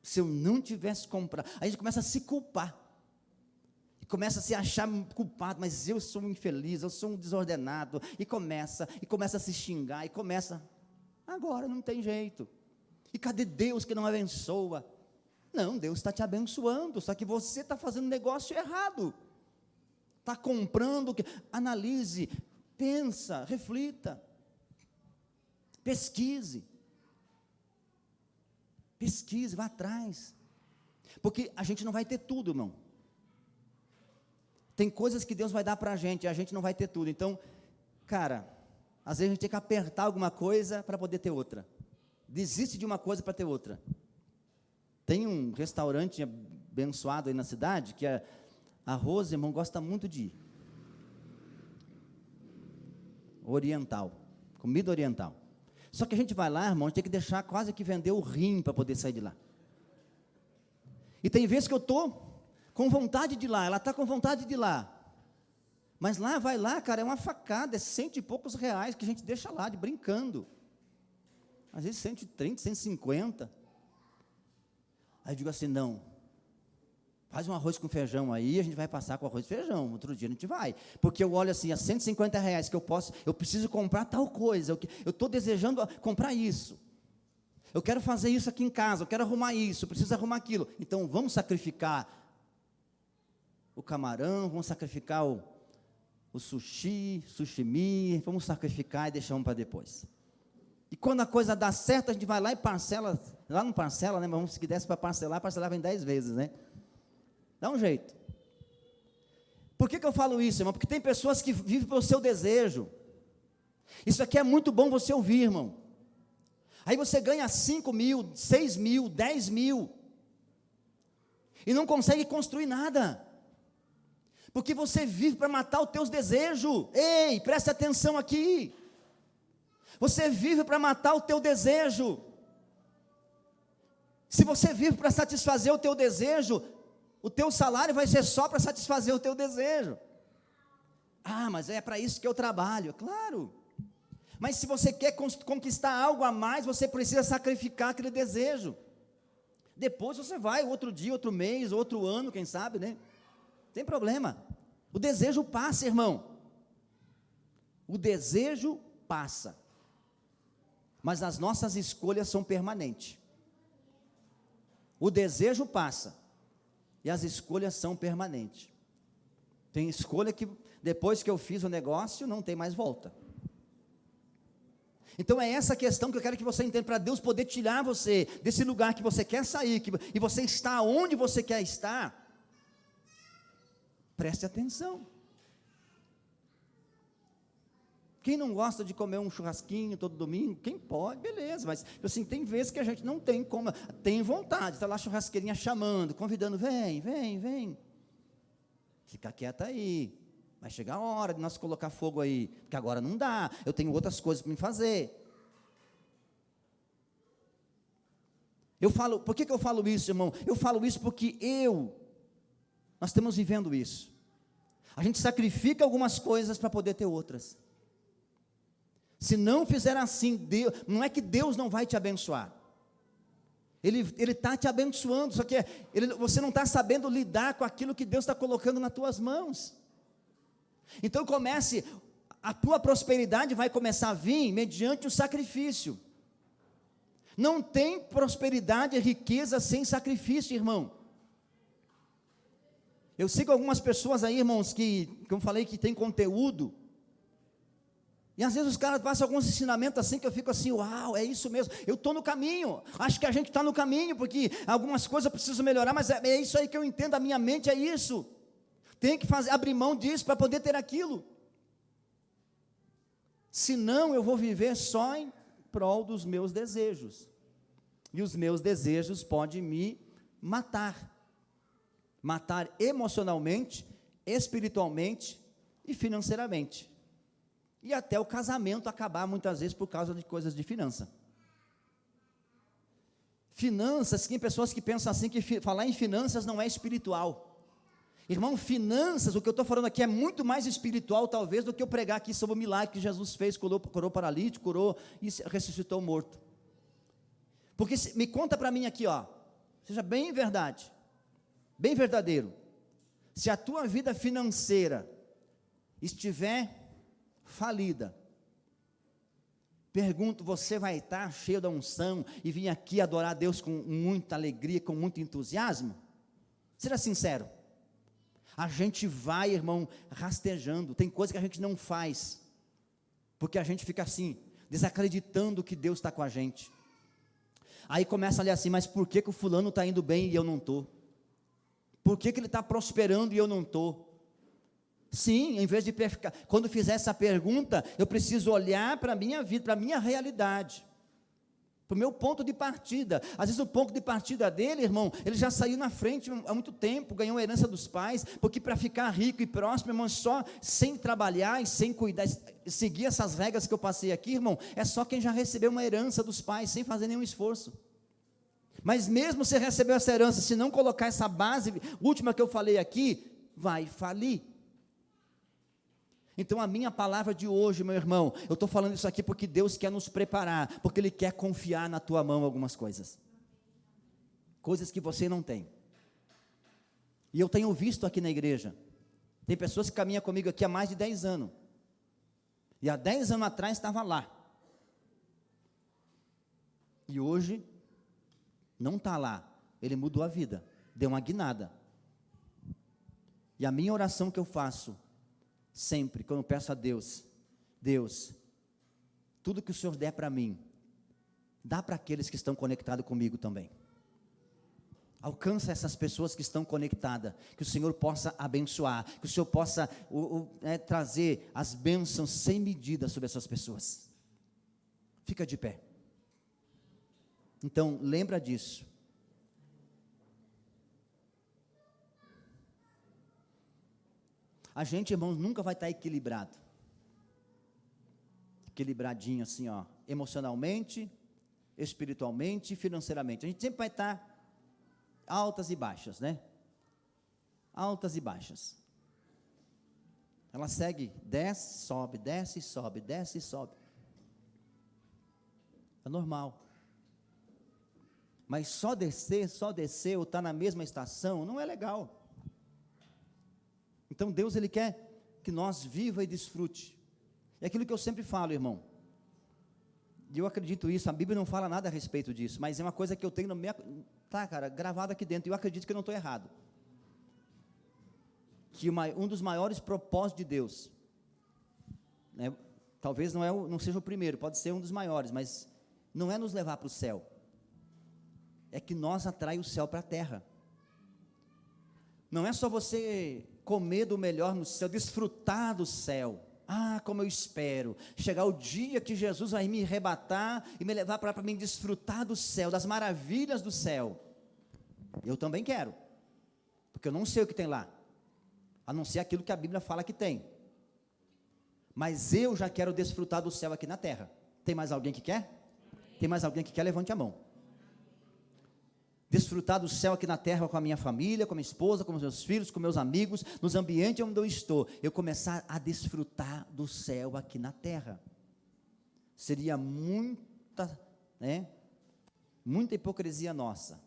Se eu não tivesse comprado, aí a gente começa a se culpar. Começa a se achar culpado, mas eu sou um infeliz, eu sou um desordenado, e começa a se xingar, e começa, agora não tem jeito, e cadê Deus que não abençoa? Não, Deus está te abençoando, só que você está fazendo negócio errado, está comprando, analise, pensa, reflita, pesquise, vá atrás, porque a gente não vai ter tudo, irmão. Tem coisas que Deus vai dar para a gente não vai ter tudo. Então, cara, às vezes a gente tem que apertar alguma coisa para poder ter outra. Desiste de uma coisa para ter outra. Tem um restaurante abençoado aí na cidade, que a Rose, irmão, gosta muito de ir. Oriental, comida oriental. Só que a gente vai lá, irmão, a gente tem que deixar quase que vender o rim para poder sair de lá. E tem vezes que eu estou com vontade de ir lá, ela está com vontade de ir lá, mas lá, vai lá, cara, é uma facada, é 100 e poucos reais que a gente deixa lá, de brincando, às vezes 130, 150, aí eu digo assim, não, faz um arroz com feijão aí, a gente vai passar com arroz e feijão, outro dia a gente vai, porque eu olho assim, a 150 reais que eu preciso comprar tal coisa, eu estou desejando comprar isso, eu quero fazer isso aqui em casa, eu quero arrumar isso, eu preciso arrumar aquilo, então vamos sacrificar o camarão, vamos sacrificar o sushimi, vamos sacrificar e deixamos para depois. E quando a coisa dá certo, a gente vai lá e parcela, lá não parcela, né, mas vamos, se desse para parcelar vem 10 vezes, né? Dá um jeito. Por que eu falo isso, irmão? Porque tem pessoas que vivem pelo seu desejo. Isso aqui é muito bom você ouvir, irmão. Aí você ganha 5 mil, 6 mil, 10 mil, e não consegue construir nada. Porque você vive para matar os teus desejos. Ei, preste atenção aqui. Você vive para matar o teu desejo. Se você vive para satisfazer o teu desejo, o teu salário vai ser só para satisfazer o teu desejo. Ah, mas é para isso que eu trabalho. Claro. Mas se você quer conquistar algo a mais, você precisa sacrificar aquele desejo. Depois você vai, outro dia, outro mês, outro ano, quem sabe, né? Tem problema. O desejo passa, irmão. O desejo passa. Mas as nossas escolhas são permanentes. O desejo passa. E as escolhas são permanentes. Tem escolha que, depois que eu fiz o negócio, não tem mais volta. Então é essa questão que eu quero que você entenda, para Deus poder tirar você desse lugar que você quer sair, e você está onde você quer estar. Preste atenção. Quem não gosta de comer um churrasquinho todo domingo? Quem pode, beleza, mas assim, tem vezes que a gente não tem como, tem vontade, está lá a churrasqueirinha chamando, convidando, vem, vem, vem. Fica quieta aí. Vai chegar a hora de nós colocar fogo aí, porque agora não dá, eu tenho outras coisas para me fazer. Por que eu falo isso, irmão? Eu falo isso porque nós estamos vivendo isso. A gente sacrifica algumas coisas para poder ter outras. Se não fizer assim, não é que Deus não vai te abençoar. Ele está te abençoando, só que você não está sabendo lidar com aquilo que Deus está colocando nas tuas mãos. Então a tua prosperidade vai começar a vir mediante o sacrifício. Não tem prosperidade e riqueza sem sacrifício, irmão. Eu sigo algumas pessoas aí, irmãos, que eu falei que tem conteúdo, e às vezes os caras passam alguns ensinamentos assim, que eu fico assim, uau, é isso mesmo, eu estou no caminho, acho que a gente está no caminho, porque algumas coisas eu preciso melhorar, mas é isso aí que eu entendo, a minha mente é isso. Tem que abrir mão disso para poder ter aquilo. Senão eu vou viver só em prol dos meus desejos. E os meus desejos podem me matar. Matar emocionalmente, espiritualmente e financeiramente. E até o casamento acabar muitas vezes por causa de coisas de finança. Finanças, tem pessoas que pensam assim, que falar em finanças não é espiritual. Irmão, finanças, o que eu estou falando aqui é muito mais espiritual, talvez, do que eu pregar aqui sobre o milagre que Jesus fez, curou paralítico, curou e ressuscitou morto. Porque, me conta para mim aqui, seja bem verdade, bem verdadeiro, se a tua vida financeira estiver falida, pergunto, você vai estar cheio da unção, e vir aqui adorar a Deus com muita alegria, com muito entusiasmo? Seja sincero. A gente vai, irmão, rastejando. Tem coisa que a gente não faz, porque a gente fica assim, desacreditando que Deus está com a gente. Aí começa a ler assim, mas por que o fulano está indo bem e eu não estou? Por que ele está prosperando e eu não estou? Sim, em vez de ficar, quando fizer essa pergunta, eu preciso olhar para a minha vida, para a minha realidade, para o meu ponto de partida. Às vezes o ponto de partida dele, irmão, ele já saiu na frente há muito tempo, ganhou a herança dos pais, porque para ficar rico e próspero, irmão, só sem trabalhar e sem cuidar, seguir essas regras que eu passei aqui, irmão, é só quem já recebeu uma herança dos pais, sem fazer nenhum esforço. Mas mesmo se recebeu essa herança, se não colocar essa base última que eu falei aqui, vai falir. Então a minha palavra de hoje, meu irmão, eu estou falando isso aqui porque Deus quer nos preparar, porque Ele quer confiar na tua mão algumas coisas. Coisas que você não tem. E eu tenho visto aqui na igreja, tem pessoas que caminham comigo aqui há mais de 10 anos. E há 10 anos atrás estava lá. E hoje, não está lá. Ele mudou a vida, deu uma guinada. E a minha oração que eu faço, sempre, quando eu peço a Deus, Deus, tudo que o Senhor der para mim, dá para aqueles que estão conectados comigo também. Alcança essas pessoas que estão conectadas, que o Senhor possa abençoar, que o Senhor possa trazer as bênçãos sem medida sobre essas pessoas. Fica de pé. Então, lembra disso. A gente, irmãos, nunca vai estar equilibrado. Equilibradinho assim, emocionalmente, espiritualmente e financeiramente. A gente sempre vai estar altas e baixas, né? Altas e baixas. Ela segue, desce, sobe, desce, sobe, desce e sobe. é normal. Mas só descer, ou estar na mesma estação, não é legal. Então Deus, Ele quer que nós viva e desfrute. É aquilo que eu sempre falo, irmão. E eu acredito isso, a Bíblia não fala nada a respeito disso, mas é uma coisa que eu tenho gravado aqui dentro, e eu acredito que eu não estou errado. Que um dos maiores propósitos de Deus, né, talvez não seja o primeiro, pode ser um dos maiores, mas não é nos levar para o céu, é que nós atrai o céu para a terra. Não é só você comer do melhor no céu, desfrutar do céu. Ah, como eu espero chegar o dia que Jesus vai me arrebatar e me levar para mim desfrutar do céu, das maravilhas do céu. Eu também quero, porque eu não sei o que tem lá, a não ser aquilo que a Bíblia fala que tem. Mas eu já quero desfrutar do céu aqui na terra. Tem mais alguém que quer? Tem mais alguém que quer? Levante a mão. Desfrutar do céu aqui na terra com a minha família, com a minha esposa, com os meus filhos, com meus amigos, nos ambientes onde eu estou. Eu começar a desfrutar do céu aqui na terra. Seria muita hipocrisia nossa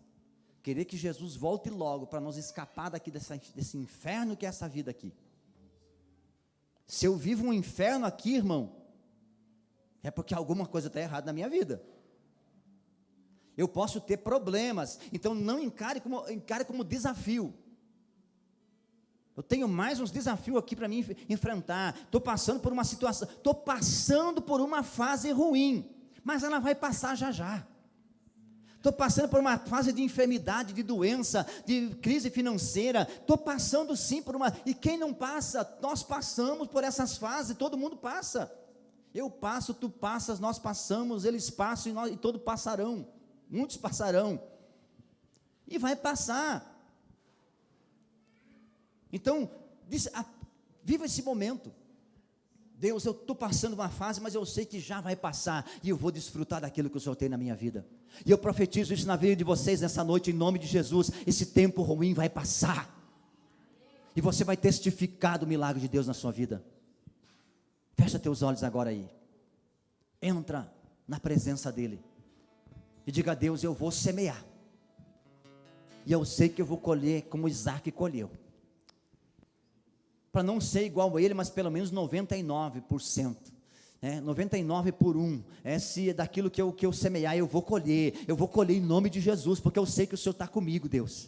querer que Jesus volte logo para nos escapar daqui desse inferno que é essa vida aqui. Se eu vivo um inferno aqui, irmão, é porque alguma coisa está errada na minha vida. Eu posso ter problemas, então não encare como desafio. Eu tenho mais uns desafios aqui para mim enfrentar. Estou passando por uma situação, estou passando por uma fase ruim, mas ela vai passar já já. Estou passando por uma fase de enfermidade, de doença, de crise financeira. Estou passando sim por uma, e quem não passa? Nós passamos por essas fases, todo mundo passa. Eu passo, tu passas, nós passamos, eles passam e todos passarão. Muitos passarão, e vai passar. Então, viva esse momento. Deus, eu estou passando uma fase, mas eu sei que já vai passar, e eu vou desfrutar daquilo que o Senhor tem na minha vida. E eu profetizo isso na vida de vocês nessa noite, em nome de Jesus. Esse tempo ruim vai passar, e você vai testificar do milagre de Deus na sua vida. Fecha teus olhos agora aí, entra na presença dEle, e diga a Deus, eu vou semear, e eu sei que eu vou colher como Isaac colheu, para não ser igual a ele, mas pelo menos 99%, 99 por 1, se daquilo que eu semear, eu vou colher em nome de Jesus, porque eu sei que o Senhor está comigo. Deus,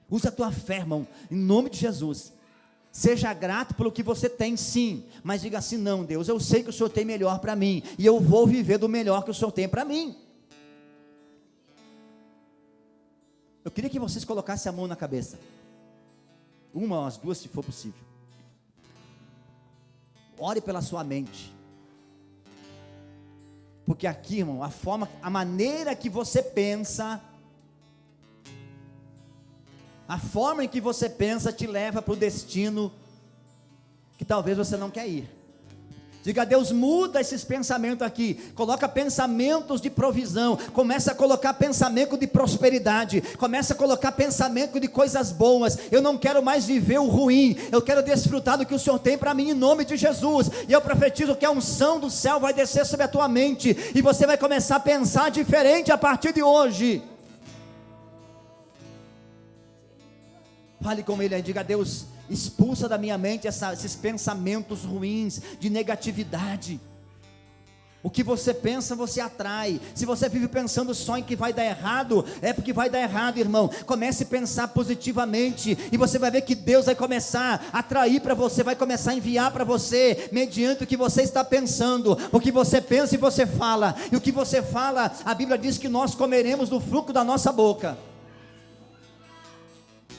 usa a tua fé, irmão, em nome de Jesus. Seja grato pelo que você tem, sim, mas diga assim, não, Deus, eu sei que o Senhor tem melhor para mim, e eu vou viver do melhor que o Senhor tem para mim. Eu queria que vocês colocassem a mão na cabeça, uma ou as duas, se for possível. Ore pela sua mente, porque aqui, irmão, a maneira que você pensa, a forma em que você pensa te leva para o destino que talvez você não quer ir. Diga a Deus, muda esses pensamentos aqui, coloca pensamentos de provisão, começa a colocar pensamento de prosperidade, começa a colocar pensamento de coisas boas. Eu não quero mais viver o ruim, eu quero desfrutar do que o Senhor tem para mim, em nome de Jesus. E eu profetizo que a unção do céu vai descer sobre a tua mente, e você vai começar a pensar diferente a partir de hoje. Fale com Ele aí, diga a Deus, expulsa da minha mente esses pensamentos ruins, de negatividade. O que você pensa, você atrai. Se você vive pensando só em que vai dar errado, é porque vai dar errado, irmão. Comece a pensar positivamente, e você vai ver que Deus vai começar a atrair para você, vai começar a enviar para você, mediante o que você está pensando. O que você pensa e você fala, e o que você fala, a Bíblia diz que nós comeremos do fruto da nossa boca.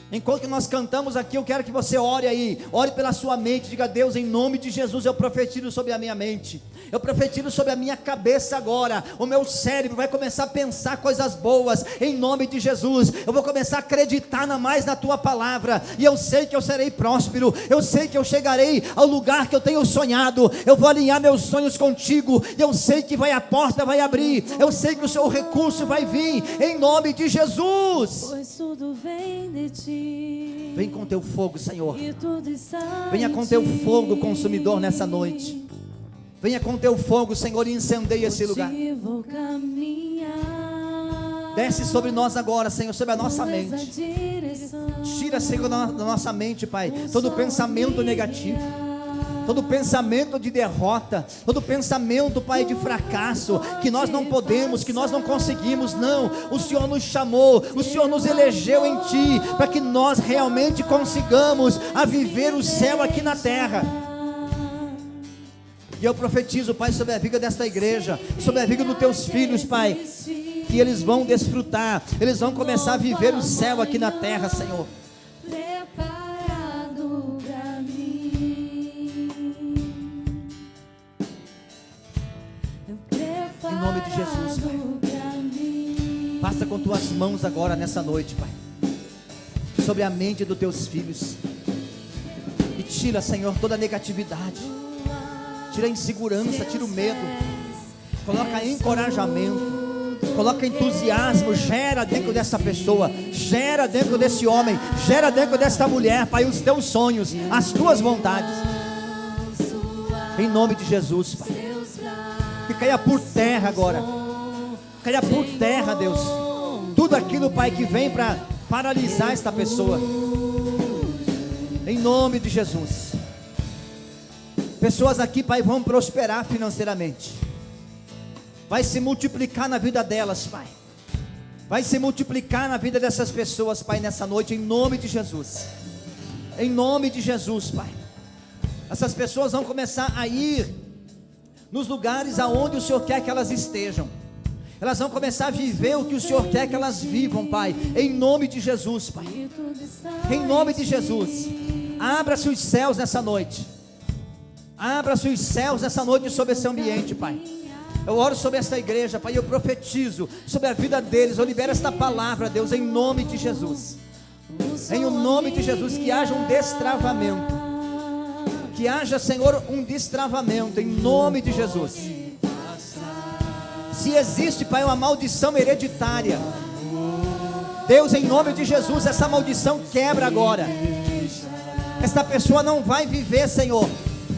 Enquanto nós cantamos aqui, eu quero que você ore aí, ore pela sua mente, diga a Deus, em nome de Jesus, eu profetizo sobre a minha mente, eu profetizo sobre a minha cabeça agora, o meu cérebro vai começar a pensar coisas boas, em nome de Jesus, eu vou começar a acreditar mais na tua palavra, e eu sei que eu serei próspero, eu sei que eu chegarei ao lugar que eu tenho sonhado, eu vou alinhar meus sonhos contigo, eu sei que a porta vai abrir, eu sei que o seu recurso vai vir, em nome de Jesus. Pois tudo vem de ti. Vem com teu fogo, Senhor. Venha com teu fogo consumidor nessa noite. Venha com teu fogo, Senhor, e incendeia esse lugar. Vou caminhar. Desce sobre nós agora, Senhor, sobre a nossa Nessa mente. direção. Tira, Senhor, da nossa mente, Pai, todo pensamento negativo, todo pensamento de derrota, todo pensamento, Pai, de fracasso, que nós não podemos, que nós não conseguimos. Não, o Senhor nos chamou, o Senhor nos elegeu em Ti, para que nós realmente consigamos a viver o céu aqui na terra. E eu profetizo, Pai, sobre a vida desta igreja, sobre a vida dos Teus filhos, Pai, que eles vão desfrutar, eles vão começar a viver o céu aqui na terra, Senhor. Preparado pra mim. Em nome de Jesus, Pai. Passa com Tuas mãos agora nessa noite, Pai, sobre a mente dos Teus filhos, e tira, Senhor, toda a negatividade, tira a insegurança, tira o medo, coloca encorajamento, coloca entusiasmo, gera dentro dessa pessoa, gera dentro desse homem, gera dentro desta mulher, Pai, os Teus sonhos, as Tuas vontades, em nome de Jesus, Pai. Que caia por terra agora, caia por terra, Deus, tudo aquilo, Pai, que vem para paralisar esta pessoa, em nome de Jesus. Pessoas aqui, Pai, vão prosperar financeiramente, vai se multiplicar na vida delas, Pai, vai se multiplicar na vida dessas pessoas, Pai, nessa noite, em nome de Jesus, em nome de Jesus, Pai. Essas pessoas vão começar a ir nos lugares aonde o Senhor quer que elas estejam, elas vão começar a viver o que o Senhor quer que elas vivam, Pai, em nome de Jesus, Pai, em nome de Jesus. Abra-se os céus nessa noite, abra-se os céus nessa noite sobre esse ambiente, Pai. Eu oro sobre esta igreja, Pai, eu profetizo sobre a vida deles, eu libero esta palavra, Deus, em nome de Jesus, em o nome de Jesus, que haja um destravamento, que haja, Senhor, um destravamento, em nome de Jesus. Se existe, Pai, uma maldição hereditária, Deus, em nome de Jesus, essa maldição quebra agora. Esta pessoa não vai viver, Senhor,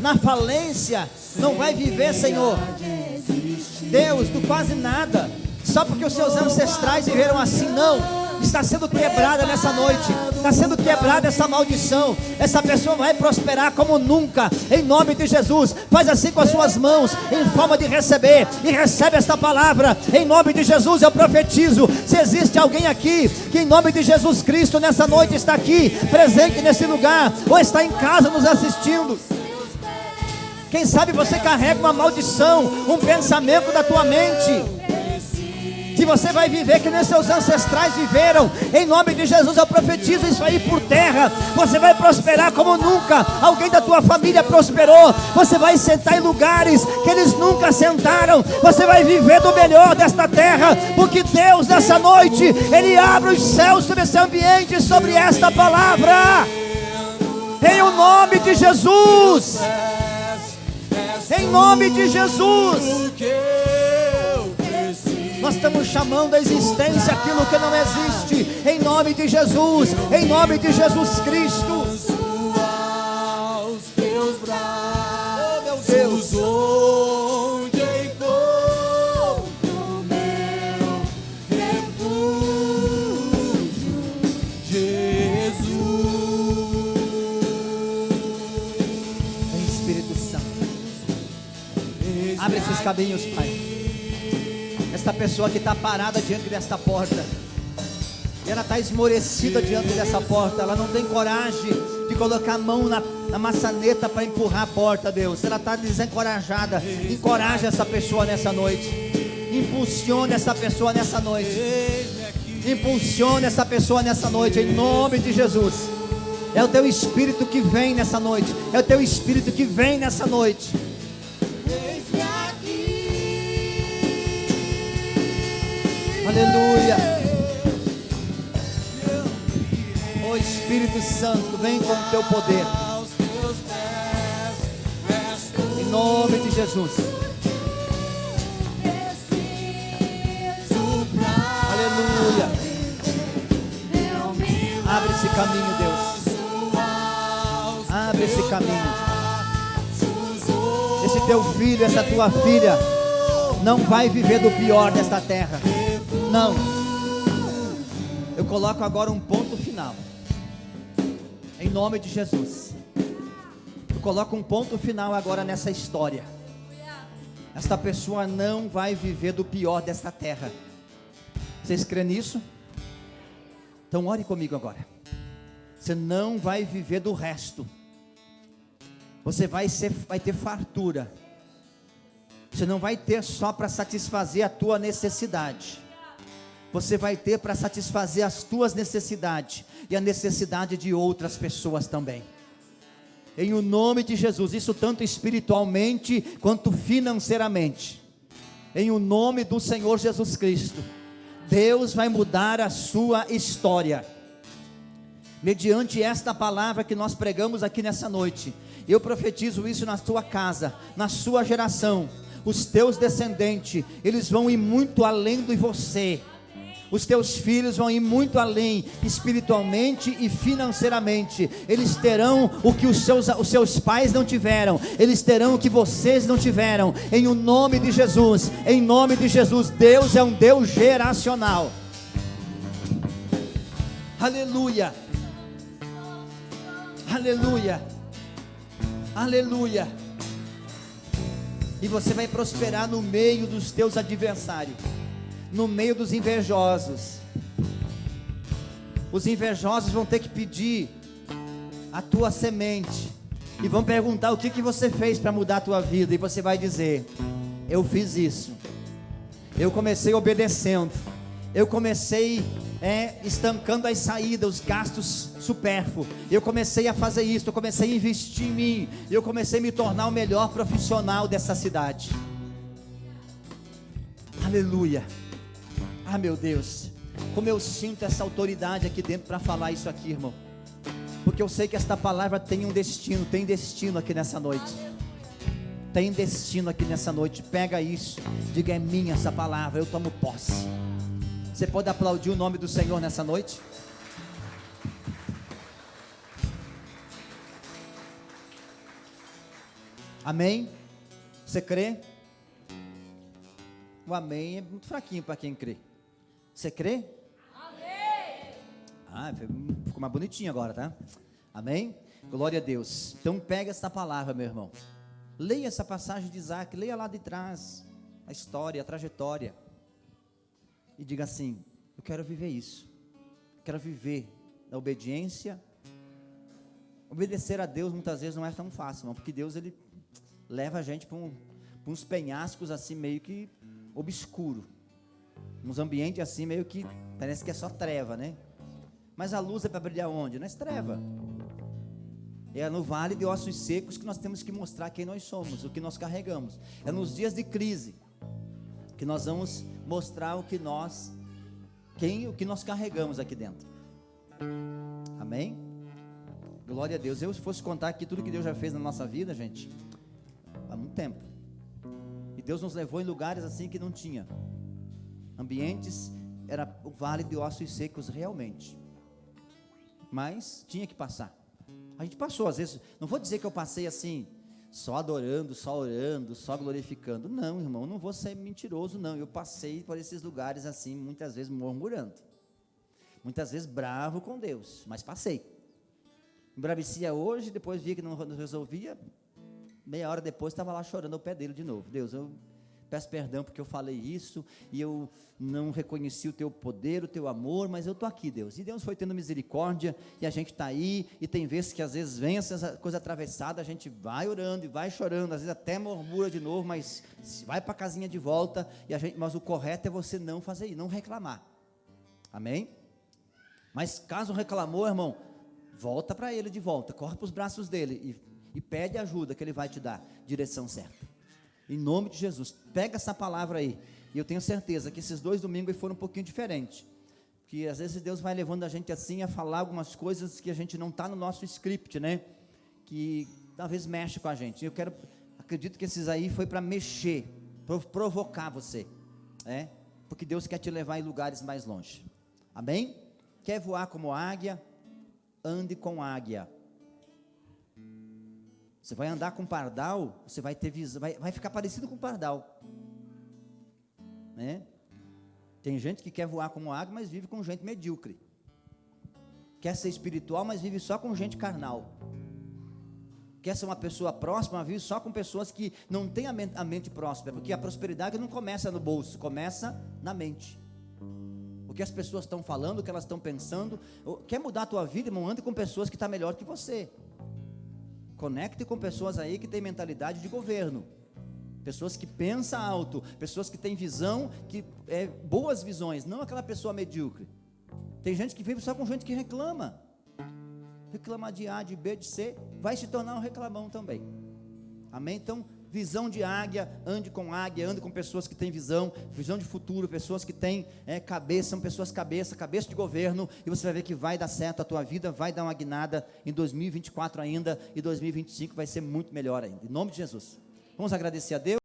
na falência, não vai viver, Senhor, Deus, do quase nada, só porque os seus ancestrais viveram assim. Não, está sendo quebrada nessa noite, está sendo quebrada essa maldição. Essa pessoa vai prosperar como nunca, em nome de Jesus. Faz assim com as suas mãos, em forma de receber, e recebe esta palavra, em nome de Jesus. Eu profetizo, se existe alguém aqui, que em nome de Jesus Cristo, nessa noite está aqui, presente nesse lugar, ou está em casa nos assistindo, quem sabe você carrega uma maldição, um pensamento da tua mente, que você vai viver que nem seus ancestrais viveram. Em nome de Jesus eu profetizo isso aí por terra. Você vai prosperar como nunca alguém da tua família prosperou. Você vai sentar em lugares que eles nunca sentaram. Você vai viver do melhor desta terra, porque Deus nessa noite, Ele abre os céus sobre esse ambiente, sobre esta palavra, em o nome de Jesus. Em nome de Jesus, nós estamos chamando a existência aquilo que não existe, em nome de Jesus, em nome de Jesus Cristo. Oh, meu Deus, onde encontro meu refúgio, Jesus. Vem, Espírito Santo, abre esses caminhos, Pai. Esta pessoa que está parada diante desta porta, e ela está esmorecida diante dessa porta, ela não tem coragem de colocar a mão na maçaneta para empurrar a porta, Deus. Ela está desencorajada. Encoraje essa pessoa nessa noite, impulsione essa pessoa nessa noite, impulsione essa pessoa nessa noite, em nome de Jesus. É o teu Espírito que vem nessa noite, é o teu Espírito que vem nessa noite. Aleluia. Oh Espírito Santo, vem com o teu poder, em nome de Jesus. Aleluia. Abre esse caminho, Deus. Abre esse caminho. Esse esse teu filho, essa tua filha não vai viver do pior desta terra. Não. Eu coloco agora um ponto final. Em nome de Jesus. Eu coloco um ponto final agora nessa história. Esta pessoa não vai viver do pior desta terra. Vocês creem nisso? Então ore comigo agora. Você não vai viver do resto. Você vai ter fartura. Você não vai ter só para satisfazer a tua necessidade. Você vai ter para satisfazer as tuas necessidades e a necessidade de outras pessoas também. Em o nome de Jesus, isso tanto espiritualmente quanto financeiramente. Em o nome do Senhor Jesus Cristo, Deus vai mudar a sua história. Mediante esta palavra que nós pregamos aqui nessa noite, eu profetizo isso na tua casa, na sua geração. Os teus descendentes, eles vão ir muito além de você. Os teus filhos vão ir muito além, espiritualmente e financeiramente. Eles terão o que os seus pais não tiveram. Eles terão o que vocês não tiveram. Em o nome de Jesus, em nome de Jesus. Deus é um Deus geracional. Aleluia. Aleluia. Aleluia. E você vai prosperar no meio dos teus adversários, no meio dos invejosos. Os invejosos vão ter que pedir a tua semente e vão perguntar o que você fez para mudar a tua vida, e você vai dizer: eu fiz isso, eu comecei obedecendo, eu comecei estancando as saídas, os gastos supérfluos, eu comecei a fazer isso, eu comecei a investir em mim, eu comecei a me tornar o melhor profissional dessa cidade. Aleluia. Ah, meu Deus, como eu sinto essa autoridade aqui dentro para falar isso aqui, irmão, porque eu sei que esta palavra tem um destino, tem destino aqui nessa noite, tem destino aqui nessa noite. Pega isso, diga: é minha essa palavra, eu tomo posse. Você pode aplaudir o nome do Senhor nessa noite? Amém? Você crê? O amém é muito fraquinho para quem crê. Você crê? Amém! Ah, ficou mais bonitinho agora, tá? Amém? Glória a Deus. Então pega essa palavra, meu irmão. Leia essa passagem de Isaac, leia lá de trás a história, a trajetória. E diga assim: eu quero viver isso. Quero viver na obediência. Obedecer a Deus muitas vezes não é tão fácil, não, porque Deus, ele leva a gente para uns penhascos assim meio que obscuro, uns ambientes assim meio que parece que é só treva, né? Mas a luz é para brilhar onde? Nas trevas. É no vale de ossos secos que nós temos que mostrar quem nós somos, o que nós carregamos. É nos dias de crise que nós vamos mostrar o que nós carregamos aqui dentro. Amém? Glória a Deus. Eu, se fosse contar aqui tudo que Deus já fez na nossa vida, gente, há muito tempo. E Deus nos levou em lugares assim que não tinha ambientes, era o vale de ossos secos realmente, mas tinha que passar. A gente passou, às vezes, não vou dizer que eu passei assim, só adorando, só orando, só glorificando. Não, irmão, não vou ser mentiroso, não. Eu passei por esses lugares assim, muitas vezes murmurando, muitas vezes bravo com Deus, mas passei. Embravecia hoje, depois via que não resolvia, meia hora depois estava lá chorando ao pé dele de novo. Deus, eu peço perdão porque eu falei isso, e eu não reconheci o teu poder, o teu amor, mas eu estou aqui, Deus. E Deus foi tendo misericórdia, e a gente está aí, e tem vezes que às vezes vem essa coisa atravessada, a gente vai orando e vai chorando, às vezes até murmura de novo, mas vai para a casinha de volta, mas o correto é você não fazer isso, não reclamar. Amém? Mas caso reclamou, irmão, volta para ele de volta, corre para os braços dele, e pede ajuda, que ele vai te dar direção certa. Em nome de Jesus, pega essa palavra aí, e eu tenho certeza que esses 2 domingos foram um pouquinho diferentes, porque às vezes Deus vai levando a gente assim a falar algumas coisas que a gente não está no nosso script, né, que talvez mexe com a gente. Acredito que esses aí foi para mexer, provocar você, porque Deus quer te levar em lugares mais longe. Amém? Quer voar como águia? Ande com águia. Você vai andar com pardal, você vai ter visão, vai ficar parecido com pardal, né? Tem gente que quer voar como águia, mas vive com gente medíocre. Quer ser espiritual, mas vive só com gente carnal. Quer ser uma pessoa próspera, mas vive só com pessoas que não têm a mente próspera, porque a prosperidade não começa no bolso, começa na mente. O que as pessoas estão falando, o que elas estão pensando. Quer mudar a tua vida, irmão? Ande com pessoas que estão melhor que você. Conecte com pessoas aí que têm mentalidade de governo. Pessoas que pensam alto, pessoas que têm visão, boas visões, não aquela pessoa medíocre. Tem gente que vive só com gente que reclama. Reclamar de A, de B, de C, vai se tornar um reclamão também. Amém? Então, visão de águia, ande com pessoas que têm visão de futuro, pessoas que têm cabeça, são pessoas cabeça de governo, e você vai ver que vai dar certo a tua vida, vai dar uma guinada em 2024 ainda, e 2025 vai ser muito melhor ainda, em nome de Jesus. Vamos agradecer a Deus.